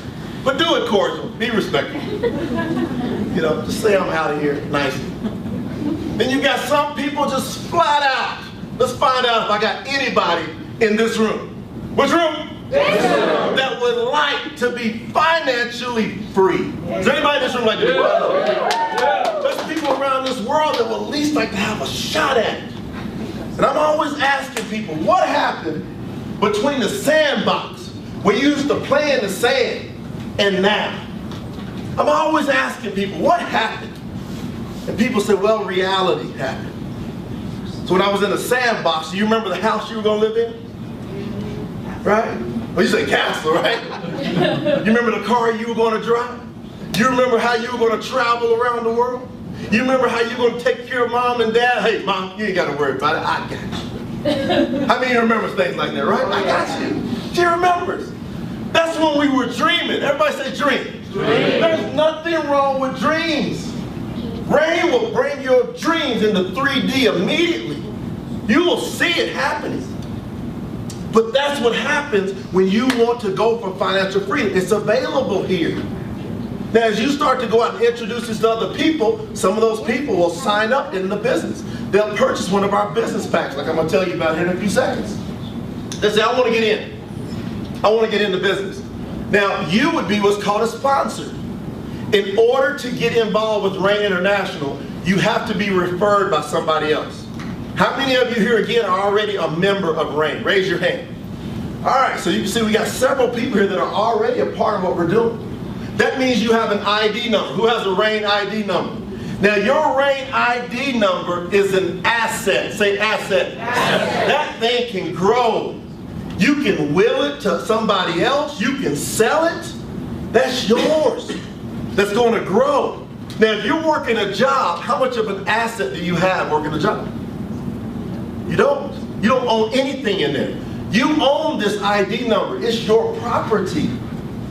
But do it cordial, be respectful. You know, just say I'm out of here nicely. Then you got some people just flat out. Let's find out if I got anybody in this room. Which room? That would like to be financially free. Is there anybody in this room like that? There's people around this world that would at least like to have a shot at it. And I'm always asking people, what happened between the sandbox, we used to play in the sand, and now? I'm always asking people, what happened? And people say, well, reality happened. So when I was in the sandbox, do you remember the house you were going to live in? Right? Well, you say castle, right? You remember the car you were going to drive? You remember how you were going to travel around the world? You remember how you were going to take care of mom and dad? Hey, mom, you ain't got to worry about it. I got you. How many remembers things like that, right? I got you. She remembers. That's when we were dreaming. Everybody say dream. There's nothing wrong with dreams. Rain will bring your dreams into 3D immediately. You will see it happening. But that's what happens when you want to go for financial freedom. It's available here. Now, as you start to go out and introduce this to other people, some of those people will sign up in the business. They'll purchase one of our business packs, like I'm going to tell you about here in a few seconds. They say, I want to get in. I want to get into business. Now, you would be what's called a sponsor. In order to get involved with Rain International, you have to be referred by somebody else. How many of you here again are already a member of Rain? Raise your hand. All right, so you can see we got several people here that are already a part of what we're doing. That means you have an ID number. Who has a Rain ID number? Now your Rain ID number is an asset. Say asset. That thing can grow. You can will it to somebody else. You can sell it. That's yours. That's going to grow. Now if you're working a job, how much of an asset do you have working a job? You don't. You don't own anything in there. You own this ID number. It's your property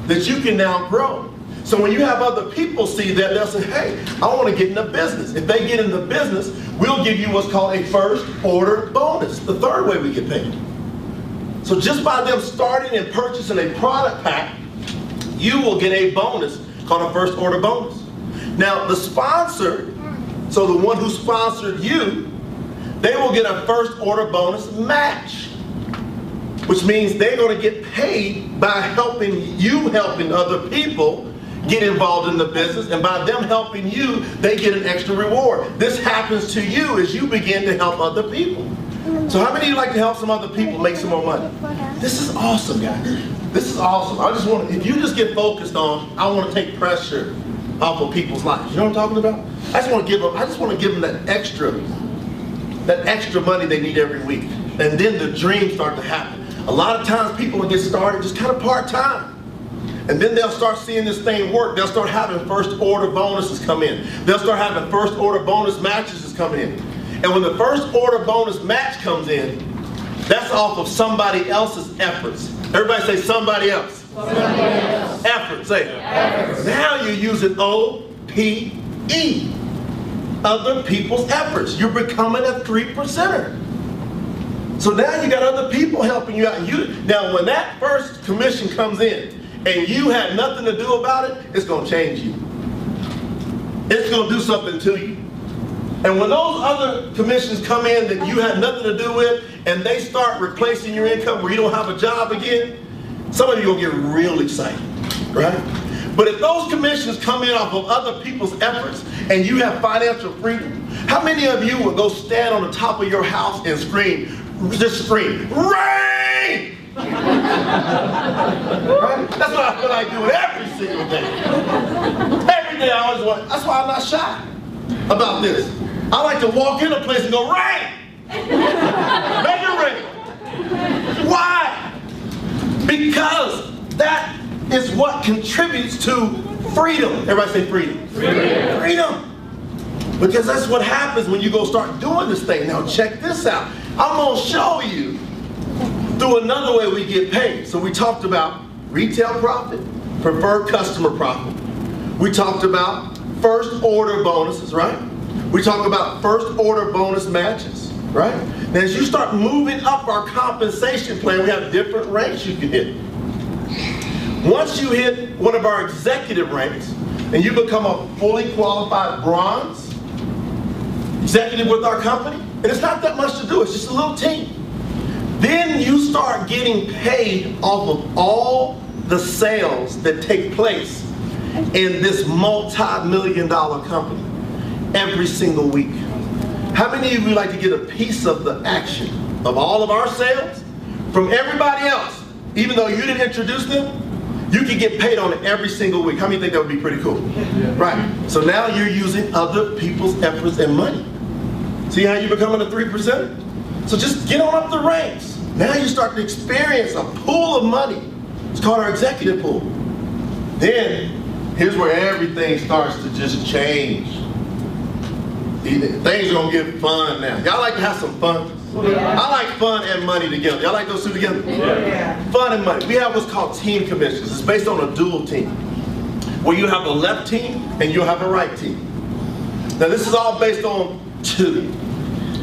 that you can now grow. So when you have other people see that, they'll say, hey, I want to get into business. If they get into business, we'll give you what's called a first order bonus, the third way we get paid. So just by them starting and purchasing a product pack, you will get a bonus called a first order bonus. Now the sponsor, so the one who sponsored you, they will get a first order bonus match, which means they're going to get paid by helping you, helping other people get involved in the business, and by them helping you, they get an extra reward. This happens to you as you begin to help other people. So how many of you like to help some other people make some more money? This is awesome, guys. This is awesome. I just want to, if you just get focused on, I want to take pressure off of people's lives. You know what I'm talking about? I just want to give them that extra money they need every week. And then the dreams start to happen. A lot of times people will get started just kind of part-time. And then they'll start seeing this thing work. They'll start having first order bonuses come in. They'll start having first order bonus matches coming in. And when the first order bonus match comes in, that's off of somebody else's efforts. Everybody say somebody else. Somebody else. Effort, say it. Efforts. Now you're using OPE. Other people's efforts. You're becoming a 3%er. So now you got other people helping you out. Now when that first commission comes in, and you had nothing to do about it, it's going to change you. It's going to do something to you. And when those other commissions come in that you had nothing to do with, and they start replacing your income where you don't have a job again, some of you are going to get real excited, right? But if those commissions come in off of other people's efforts, and you have financial freedom, how many of you would go stand on the top of your house and scream, just scream, rain! Right? That's what I feel like doing every single day. Every day I always want. That's why I'm not shy about this. I like to walk in a place and go, rain! Make it rain. Why? Because that is what contributes to freedom. Everybody say freedom. Freedom. Because that's what happens when you go start doing this thing. Now check this out. I'm going to show you through another way we get paid. So we talked about retail profit, preferred customer profit. We talked about first order bonuses, right? We talked about first order bonus matches, right? Now as you start moving up our compensation plan, we have different ranks you can hit. Once you hit one of our executive ranks and you become a fully qualified bronze executive with our company, and it's not that much to do, it's just a little team. Then you start getting paid off of all the sales that take place in this multi-million-dollar company every single week. How many of you like to get a piece of the action of all of our sales from everybody else? Even though you didn't introduce them, you can get paid on it every single week. How many think that would be pretty cool? Yeah. Right. So now you're using other people's efforts and money. See how you're becoming a 3%? So just get on up the ranks. Now you start to experience a pool of money. It's called our executive pool. Then, here's where everything starts to just change. Things are going to get fun now. Y'all like to have some fun? Yeah. I like fun and money together. Y'all like those two together? Yeah. Fun and money. We have what's called team commissions. It's based on a dual team, where you have a left team and you have a right team. Now this is all based on 2.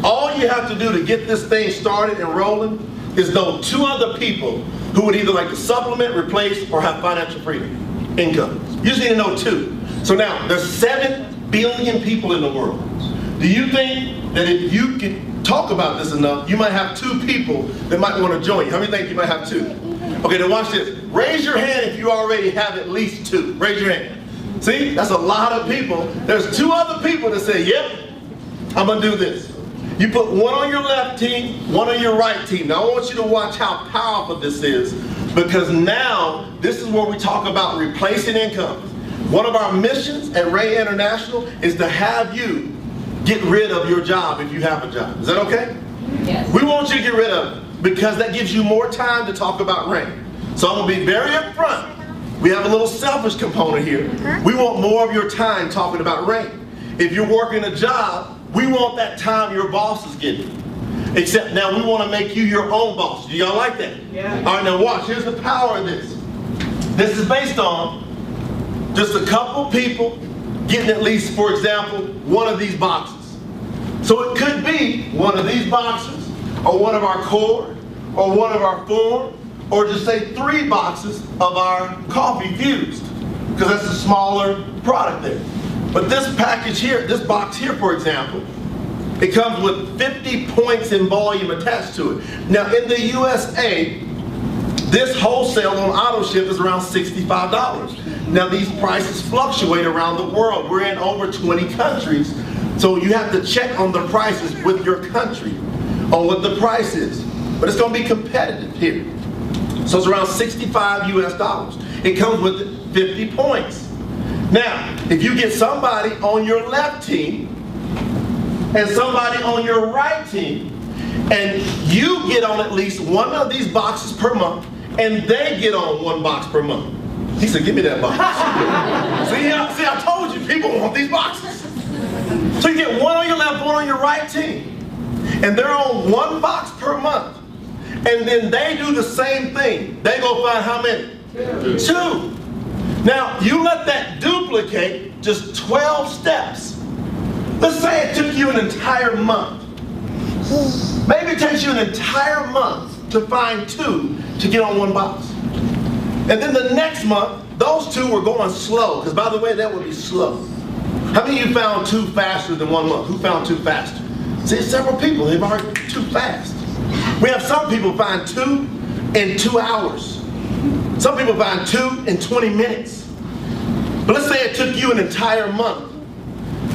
All you have to do to get this thing started and rolling is know 2 other people who would either like to supplement, replace, or have financial freedom, income. You just need to know 2. So now, there's 7 billion people in the world. Do you think that if you can talk about this enough, you might have 2 people that might want to join you? How many think you might have 2? Okay, then watch this. Raise your hand if you already have at least 2. Raise your hand. See, that's a lot of people. There's 2 other people that say, yep, I'm going to do this. You put one on your left team, one on your right team. Now I want you to watch how powerful this is, because now this is where we talk about replacing income. One of our missions at Ray International is to have you get rid of your job if you have a job. Is that okay? Yes. We want you to get rid of it because that gives you more time to talk about Ray. So I'm going to be very upfront. We have a little selfish component here. We want more of your time talking about Ray. If you're working a job, we want that time your boss is getting. Except now we want to make you your own boss. Do y'all like that? Yeah. All right, now watch. Here's the power of this. This is based on just a couple people getting at least, for example, one of these boxes. So it could be one of these boxes, or one of our core, or one of our form, or just say 3 boxes of our coffee fused, because that's a smaller product there. But this package here, this box here, for example, it comes with 50 points in volume attached to it. Now in the USA, this wholesale on auto ship is around $65. Now these prices fluctuate around the world. We're in over 20 countries. So you have to check on the prices with your country on what the price is. But it's going to be competitive here. So it's around $65 US. It comes with 50 points. Now, if you get somebody on your left team and somebody on your right team, and you get on at least one of these boxes per month, and they get on 1 box per month. He said, give me that box. see, I told you, people want these boxes. So you get one on your left, one on your right team, and they're on 1 box per month. And then they do the same thing. They go find how many? 2. Now, you let that duplicate just 12 steps. Let's say it took you an entire month. Maybe it takes you an entire month to find 2 to get on 1 box. And then the next month, those 2 were going slow, because by the way, that would be slow. How many of you found 2 faster than 1 month? Who found 2 faster? See, several people, they've already 2 fast. We have some people find 2 in 2 hours. Some people find 2 in 20 minutes. But let's say it took you an entire month.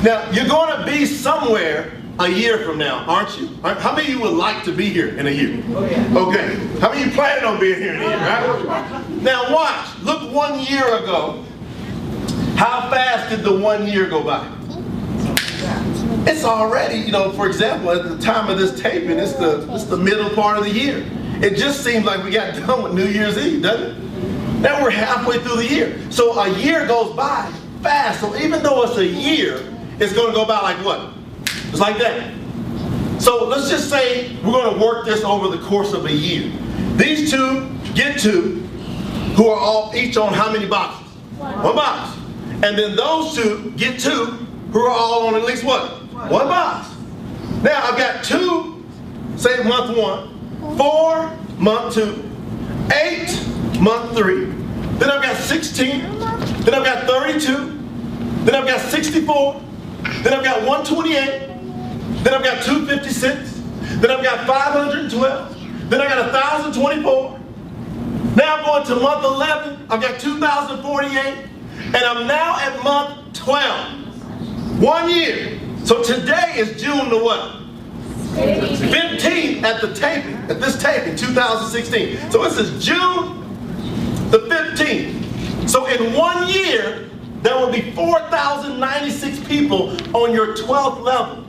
Now, you're going to be somewhere a year from now, aren't you? How many of you would like to be here in a year? Okay. How many of you planning on being here in a year, right? Now watch. Look 1 year ago. How fast did the 1 year go by? It's already, you know, for example, at the time of this taping, it's the middle part of the year. It just seems like we got done with New Year's Eve, doesn't it? Now we're halfway through the year. So a year goes by fast. So even though it's a year, it's going to go by like what? It's like that. So let's just say we're going to work this over the course of a year. These two get two, who are all each on how many boxes? One box. And then those two get two, who are all on at least what? One box. Now I've got two, say month 1, 4, month 2, 8, month 3, then I've got 16, then I've got 32, then I've got 64, then I've got 128, then I've got 256, then I've got 512, then I've got 1,024. Now I'm going to month 11, I've got 2,048, and I'm now at month 12. 1 year. So today is June the what? 15th at this taping, 2016. So this is June the 15th. So in 1 year, there will be 4,096 people on your 12th level.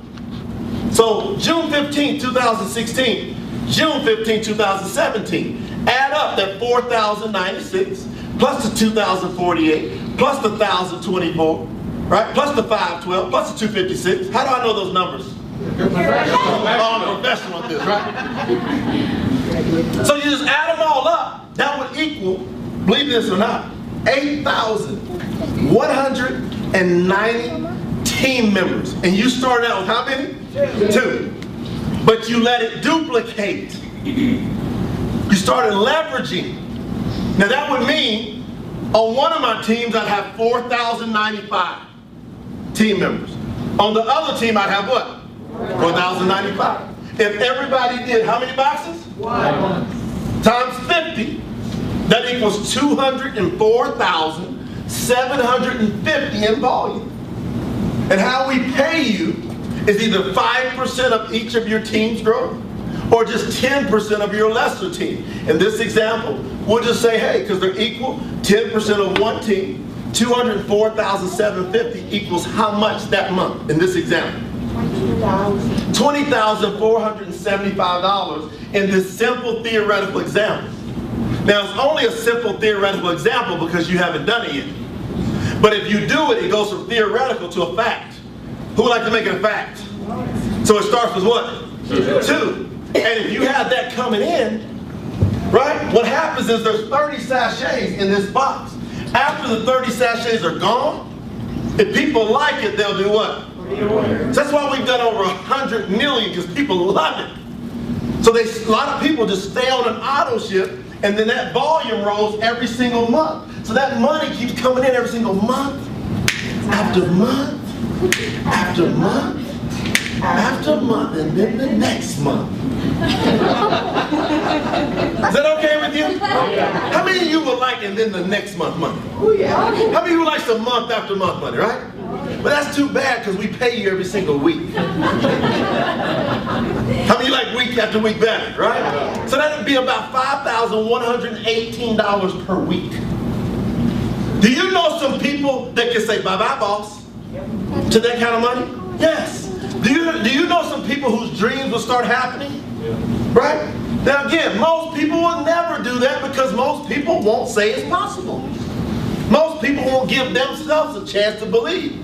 So June 15, 2016, June 15, 2017. Add up that 4,096 plus the 2,048 plus the 1,024, right? Plus the 512 plus the 256. How do I know those numbers? I'm professional at this, right? So you just add them all up. That would equal, believe this or not, 8,190 team members. And you started out with how many? 2. But you let it duplicate. You started leveraging. Now that would mean on one of my teams I'd have 4,095 team members. On the other team I'd have what? 4,095. If everybody did how many boxes? 1. Times 50, that equals 204,750 in volume. And how we pay you is either 5% of each of your team's growth or just 10% of your lesser team. In this example, we'll just say, hey, because they're equal, 10% of one team, 204,750 equals how much that month in this example? $20,475 in this simple theoretical example. Now, it's only a simple theoretical example because you haven't done it yet. But if you do it, it goes from theoretical to a fact. Who would like to make it a fact? So it starts with what? 2. And if you have that coming in, right, what happens is there's 30 sachets in this box. After the 30 sachets are gone, if people like it, they'll do what? So that's why we've done over 100 million, because people love it. So a lot of people just stay on an auto ship, and then that volume rolls every single month. So that money keeps coming in every single month, after month, after month, after month, and then the next month. Is that okay with you? How many of you would like and then the next month money? How many of you would like some month after month money, right? But that's too bad because we pay you every single week. How many like week after week better, right? So that would be about $5,118 per week. Do you know some people that can say bye-bye, boss, to that kind of money? Yes. Do you know some people whose dreams will start happening? Right? Now again, most people will never do that because most people won't say it's possible. Most people won't give themselves a chance to believe.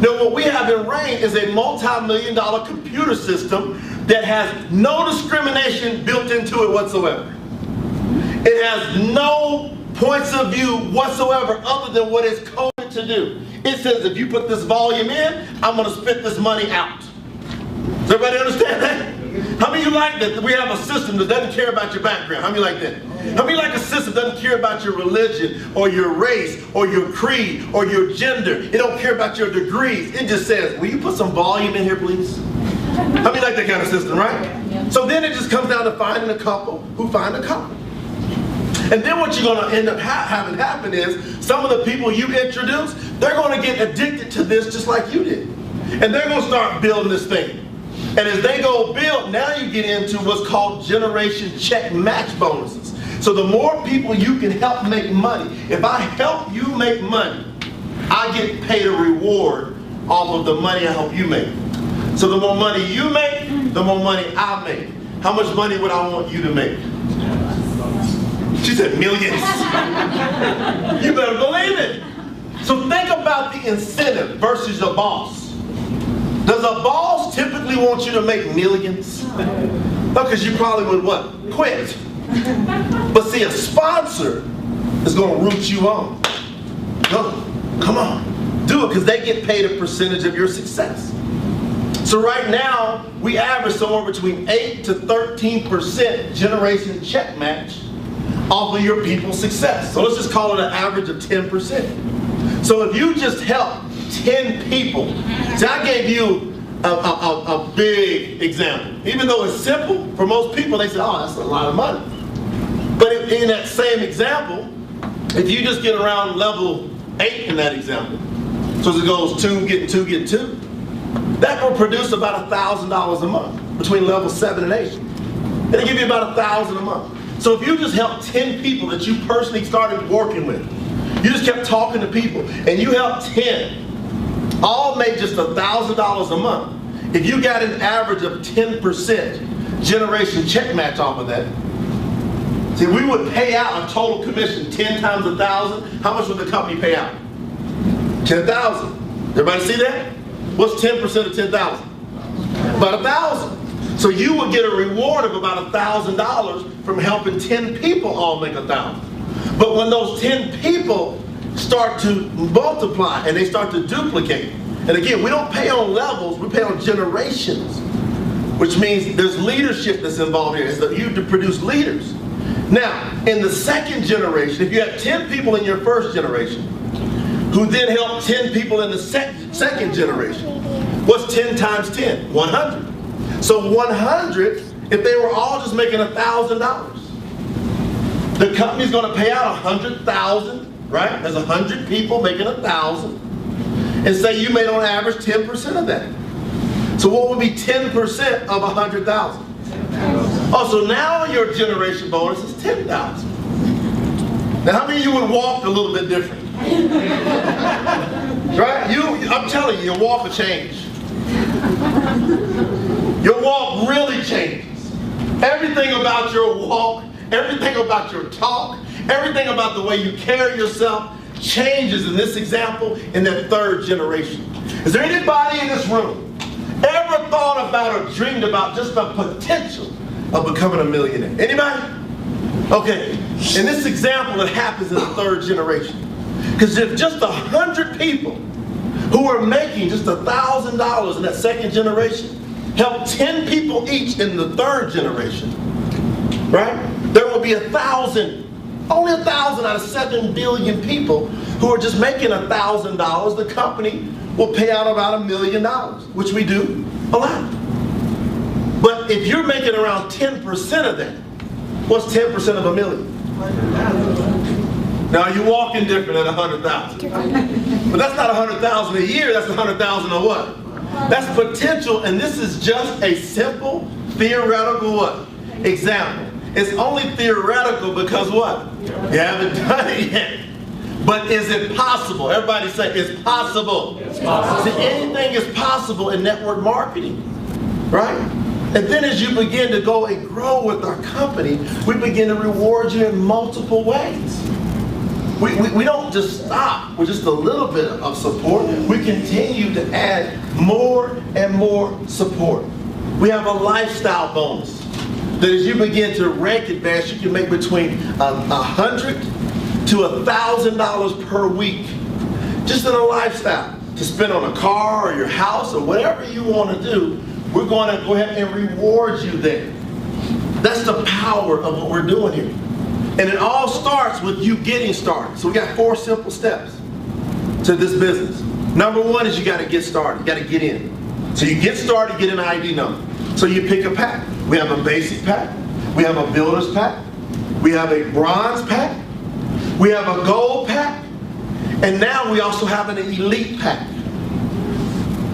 Now what we have in RAIN is a multi-million-dollar computer system that has no discrimination built into it whatsoever. It has no points of view whatsoever other than what it's coded to do. It says if you put this volume in, I'm going to spit this money out. Does everybody understand that? How many of you like that we have a system that doesn't care about your background? How many like that? How many like a system that doesn't care about your religion or your race or your creed or your gender? It don't care about your degrees. It just says, will you put some volume in here, please? How many like that kind of system, right? So then it just comes down to finding a couple who find a couple. And then what you're going to end up having happen is some of the people you introduce, they're going to get addicted to this just like you did. And they're going to start building this thing. And as they go build, now you get into what's called generation check match bonuses. So the more people you can help make money, if I help you make money, I get paid a reward off of the money I help you make. So the more money you make, the more money I make. How much money would I want you to make? She said millions. You better believe it. So think about the incentive versus your boss. Does a boss typically want you to make millions? No, because you probably would what? Quit. But see, a sponsor is going to root you on. Go, come on, do it, because they get paid a percentage of your success. So right now, we average somewhere between 8 to 13% generation check match off of your people's success. So let's just call it an average of 10%. So if you just help 10 people, see, I gave you a big example. Even though it's simple, for most people, they say, oh, that's a lot of money. But in that same example, if you just get around level 8 in that example, so as it goes 2, getting 2, getting 2, that will produce about $1,000 a month between level 7 and 8. It'll give you about $1,000 a month. So if you just help 10 people that you personally started working with, you just kept talking to people, and you helped 10, all made just $1,000 a month. If you got an average of 10% generation check match off of that, see, we would pay out a total commission 10 times 1,000. How much would the company pay out? 10,000. Everybody see that? What's 10% of 10,000? About 1,000. So you would get a reward of about $1,000 from helping 10 people all make 1,000. But when those 10 people start to multiply and they start to duplicate, and again, we don't pay on levels, we pay on generations, which means there's leadership that's involved here. It's that you to produce leaders. Now, in the second generation, if you have 10 people in your first generation, who then help 10 people in the second generation, what's 10 times 10? 100. So 100, if they were all just making $1,000, the company's going to pay out 100,000, right? There's 100 people making 1,000, and say you made on average 10% of that. So what would be 10% of 100,000? Oh, so now your generation bonus is 10,000. Now, how many of you would walk a little bit different? Right? I'm telling you, your walk will change. Your walk really changes. Everything about your walk, everything about your talk, everything about the way you carry yourself changes in this example in that third generation. Is there anybody in this room ever thought about or dreamed about just the potential of becoming a millionaire? Anybody? Okay, in this example, it happens in the third generation. Because if just 100 people who are making just $1,000 in that second generation help 10 people each in the third generation, right? There will be 1,000, only 1,000 out of 7 billion people who are just making $1,000. The company will pay out about $1 million, which we do a lot. But if you're making around 10% of that, what's 10% of $1 million? Now you're walking different at 100,000. But that's not 100,000 a year, that's 100,000 a what? That's potential, and this is just a simple theoretical what? Example. It's only theoretical because what? You haven't done it yet. But is it possible? Everybody say it's possible. It's possible. See, anything is possible in network marketing, right? And then as you begin to go and grow with our company, we begin to reward you in multiple ways. We don't just stop with just a little bit of support. We continue to add more and more support. We have a lifestyle bonus that as you begin to rank advance, you can make between $100 to $1,000 per week just in a lifestyle to spend on a car or your house or whatever you want to do. We're going to go ahead and reward you there. That's the power of what we're doing here. And it all starts with you getting started. So we got 4 simple steps to this business. Number 1 is you got to get started. You got to get in. So you get started, get an ID number. So you pick a pack. We have a basic pack. We have a builder's pack. We have a bronze pack. We have a gold pack. And now we also have an elite pack.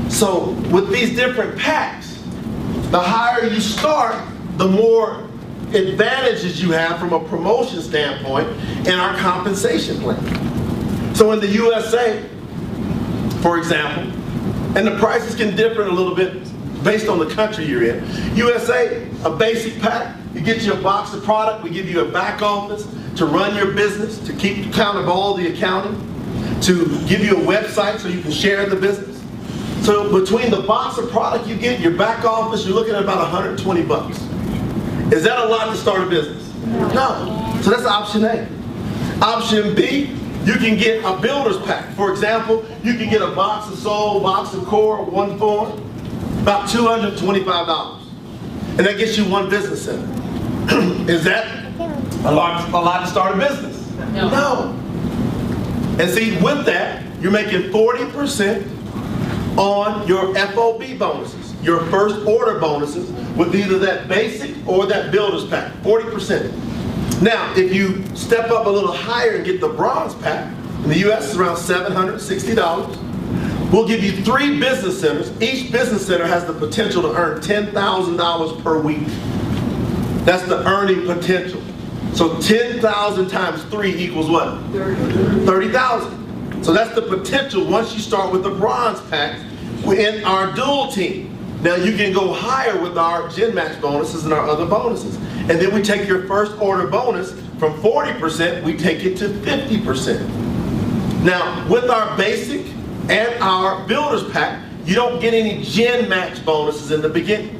So with these different packs, The higher you start, the more advantages you have from a promotion standpoint in our compensation plan. So in the USA, for example, and the prices can differ a little bit based on the country you're in. USA, a basic pack, you get you a box of product, we give you a back office to run your business, to keep count of all the accounting, to give you a website so you can share the business. So between the box of product you get, your back office, you're looking at about 120 bucks. Is that a lot to start a business? No. So that's option A. Option B, you can get a builder's pack. For example, you can get a box of sole, box of core, one form, about $225. And that gets you one business center. Is that a lot to start a business? No. And see, with that, you're making 40% on your FOB bonuses, your first order bonuses, with either that basic or that builder's pack, 40%. Now, if you step up a little higher and get the bronze pack, in the US it's around $760. We'll give you 3 business centers. Each business center has the potential to earn $10,000 per week. That's the earning potential. So 10,000 times 3 equals what? 30,000. So that's the potential once you start with the bronze pack in our dual team. Now you can go higher with our GenMatch bonuses and our other bonuses. And then we take your first order bonus from 40%, we take it to 50%. Now with our basic and our builder's pack, you don't get any GenMatch bonuses in the beginning.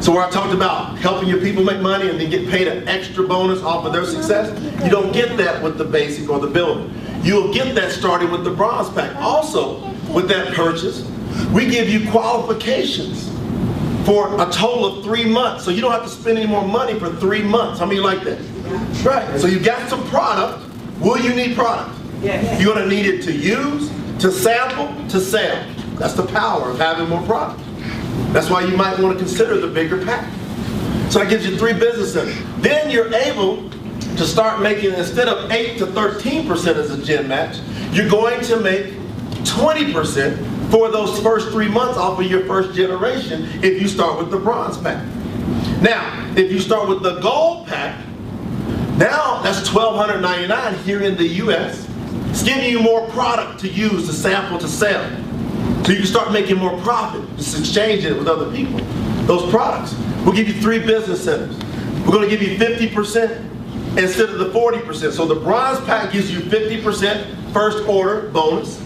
So where I talked about helping your people make money and then get paid an extra bonus off of their success, you don't get that with the basic or the builder. You'll get that starting with the bronze pack. Also, with that purchase, we give you qualifications for a total of 3 months. So you don't have to spend any more money for 3 months. How many like that? Right. So you got some product. Will you need product? You're going to need it to use, to sample, to sell. That's the power of having more product. That's why you might want to consider the bigger pack. So that gives you 3 business centers. Then you're able to start making, instead of 8 to 13% as a GenMatch, you're going to make 20% for those first 3 months off of your first generation if you start with the bronze pack. Now, if you start with the gold pack, now that's $1,299 here in the US. It's giving you more product to use, to sample, to sell. So you can start making more profit, just exchange it with other people. Those products. We'll give you 3 business centers. We're going to give you 50% instead of the 40%. So the bronze pack gives you 50% first order bonus.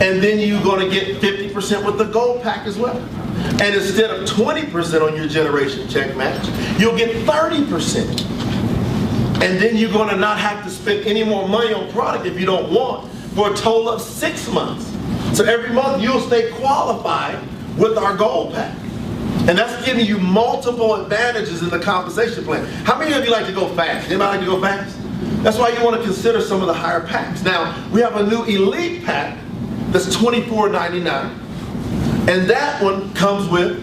And then you're going to get 50% with the gold pack as well. And instead of 20% on your generation check match, you'll get 30%. And then you're going to not have to spend any more money on product if you don't want for a total of 6 months. So every month you'll stay qualified with our gold pack. And that's giving you multiple advantages in the compensation plan. How many of you like to go fast? Anybody like to go fast? That's why you want to consider some of the higher packs. Now, we have a new elite pack that's $24.99. And that one comes with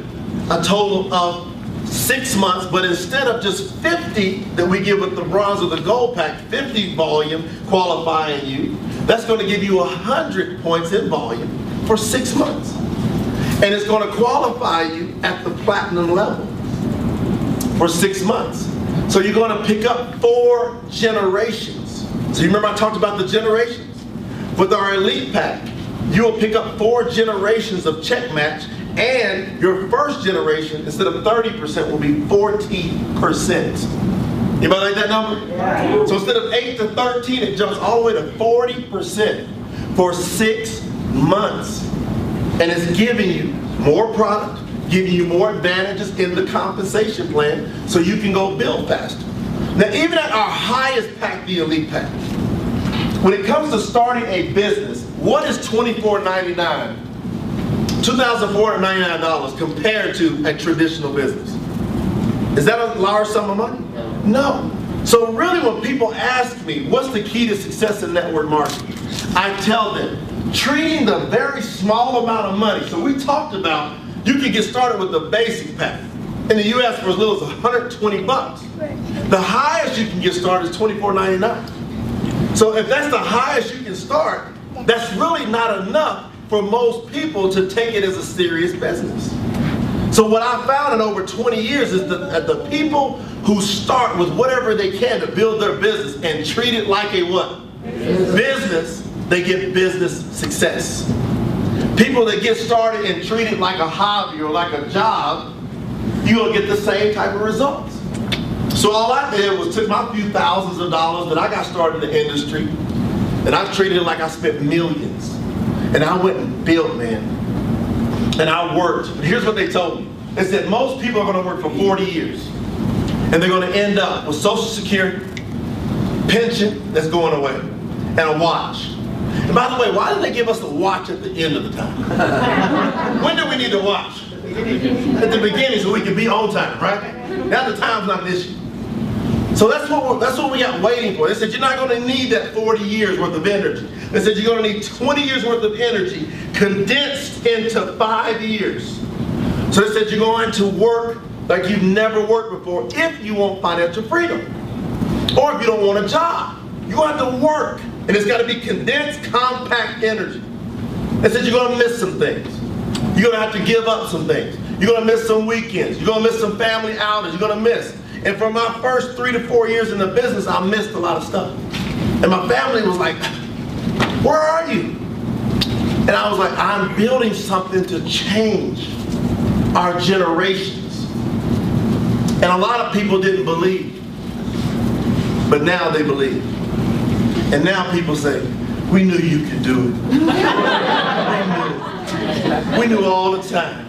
a total of 6 months, but instead of just 50 that we give with the bronze or the gold pack, 50 volume qualifying you, that's going to give you 100 points in volume for 6 months. And it's going to qualify you at the platinum level for 6 months. So you're going to pick up 4 generations. So you remember I talked about the generations? With our elite pack, you will pick up 4 generations of check match, and your first generation, instead of 30%, will be 40%. Anybody like that number? Yeah. So instead of 8 to 13, it jumps all the way to 40% for 6 months. And it's giving you more product, giving you more advantages in the compensation plan so you can go build faster. Now, even at our highest pack, the elite pack, when it comes to starting a business, what is $24.99, $2,499 compared to a traditional business? Is that a large sum of money? No. So really when people ask me, what's the key to success in network marketing? I tell them, treating the very small amount of money. So we talked about, you can get started with the basic pack. In the US for as little as 120 bucks. The highest you can get started is $24.99. So if that's the highest you can start, that's really not enough for most people to take it as a serious business. So what I found in over 20 years is that the people who start with whatever they can to build their business and treat it like a what? Business, they get business success. People that get started and treat it like a hobby or like a job, you're going to get the same type of results. So all I did was took my few thousands of dollars that I got started in the industry, and I treated it like I spent millions. And I went and built, man. And I worked. But here's what they told me. They said most people are going to work for 40 years. And they're going to end up with Social Security, pension that's going away, and a watch. And by the way, why did they give us a watch at the end of the time? When do we need to watch? At the beginning, so we can be on time, right? Now the time's not an issue. So that's what we got waiting for. They said you're not going to need that 40 years worth of energy. They said you're going to need 20 years worth of energy condensed into 5 years. So they said you're going to work like you've never worked before if you want financial freedom. Or if you don't want a job. You're going to have to work. And it's got to be condensed, compact energy. They said you're going to miss some things. You're going to have to give up some things. You're going to miss some weekends. You're going to miss some family outings. You're going to miss. And for my first 3 to 4 years in the business, I missed a lot of stuff. And my family was like, where are you? And I was like, I'm building something to change our generations. And a lot of people didn't believe. But now they believe. And now people say, we knew you could do it. We knew all the time.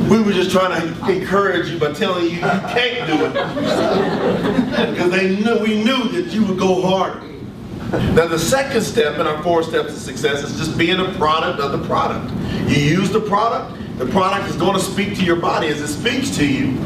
We were just trying to encourage you by telling you you can't do it. Because we knew that you would go harder. Now the second step in our 4 steps to success is just being a product of the product. You use the product is going to speak to your body as it speaks to you.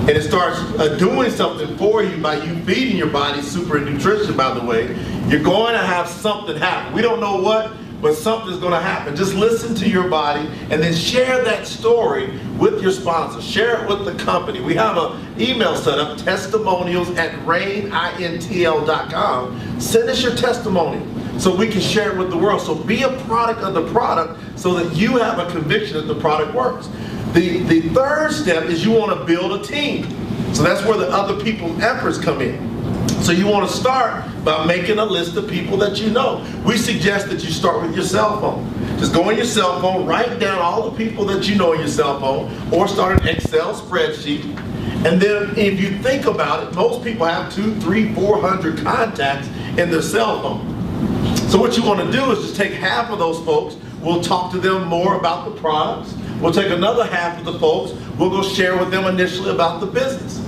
And it starts doing something for you by you feeding your body super nutrition, by the way. You're going to have something happen. We don't know what, but something's going to happen. Just listen to your body and then share that story with your sponsor. Share it with the company. We have an email set up, testimonials@rainintl.com. Send us your testimonial so we can share it with the world. So be a product of the product so that you have a conviction that the product works. The third step is you want to build a team. So that's where the other people's efforts come in. So you want to start by making a list of people that you know. We suggest that you start with your cell phone. Just go on your cell phone, write down all the people that you know on your cell phone, or start an Excel spreadsheet. And then if you think about it, most people have 200, 300, 400 contacts in their cell phone. So what you want to do is just take half of those folks. We'll talk to them more about the products. We'll take another half of the folks. We'll go share with them initially about the business.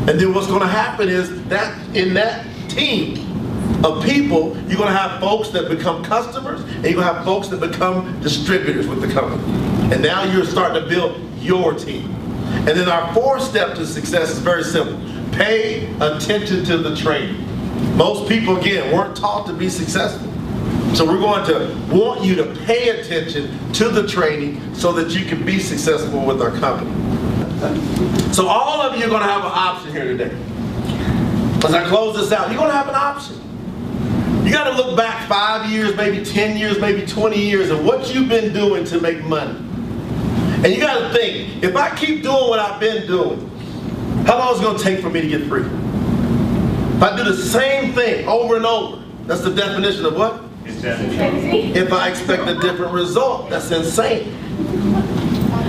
And then what's going to happen is that in that team of people, you're going to have folks that become customers, and you're going to have folks that become distributors with the company. And now you're starting to build your team. And then our 4th step to success is very simple. Pay attention to the training. Most people, again, weren't taught to be successful. So we're going to want you to pay attention to the training so that you can be successful with our company. So all of you are going to have an option here today. As I close this out, you're going to have an option. You got to look back 5 years, maybe 10 years, maybe 20 years, and what you've been doing to make money. And you got to think, if I keep doing what I've been doing, how long is it going to take for me to get free? If I do the same thing over and over, that's the definition of what? If I expect a different result, that's insane.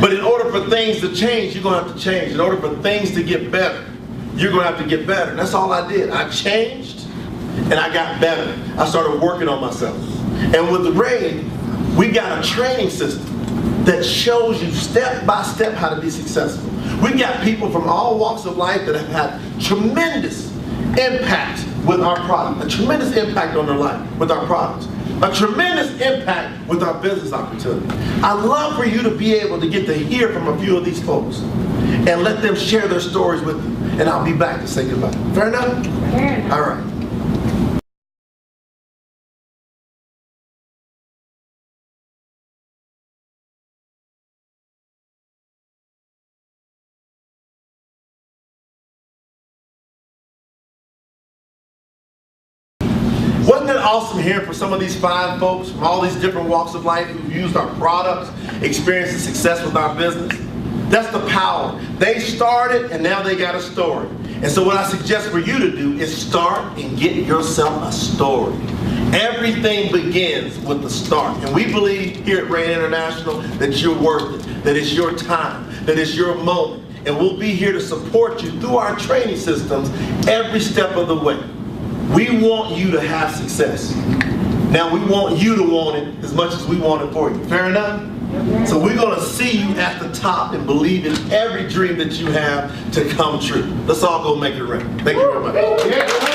But in order for things to change, you're going to have to change. In order for things to get better, you're going to have to get better. And that's all I did. I changed and I got better. I started working on myself. And with the Rain, we got a training system that shows you step by step how to be successful. We've got people from all walks of life that have had tremendous impact with our product, a tremendous impact on their life with our products, a tremendous impact with our business opportunity. I'd love for you to be able to get to hear from a few of these folks and let them share their stories with you. And I'll be back to say goodbye. Fair enough? Fair enough. All right. Wasn't it awesome hearing from some of these fine folks from all these different walks of life who've used our products, experienced the success with our business? That's the power. They started and now they got a story. And so what I suggest for you to do is start and get yourself a story. Everything begins with the start. And we believe here at Rain International that you're worth it, that it's your time, that it's your moment. And we'll be here to support you through our training systems every step of the way. We want you to have success. Now we want you to want it as much as we want it for you. Fair enough? So we're going to see you at the top and believe in every dream that you have to come true. Let's all go make it rain. Thank you very much.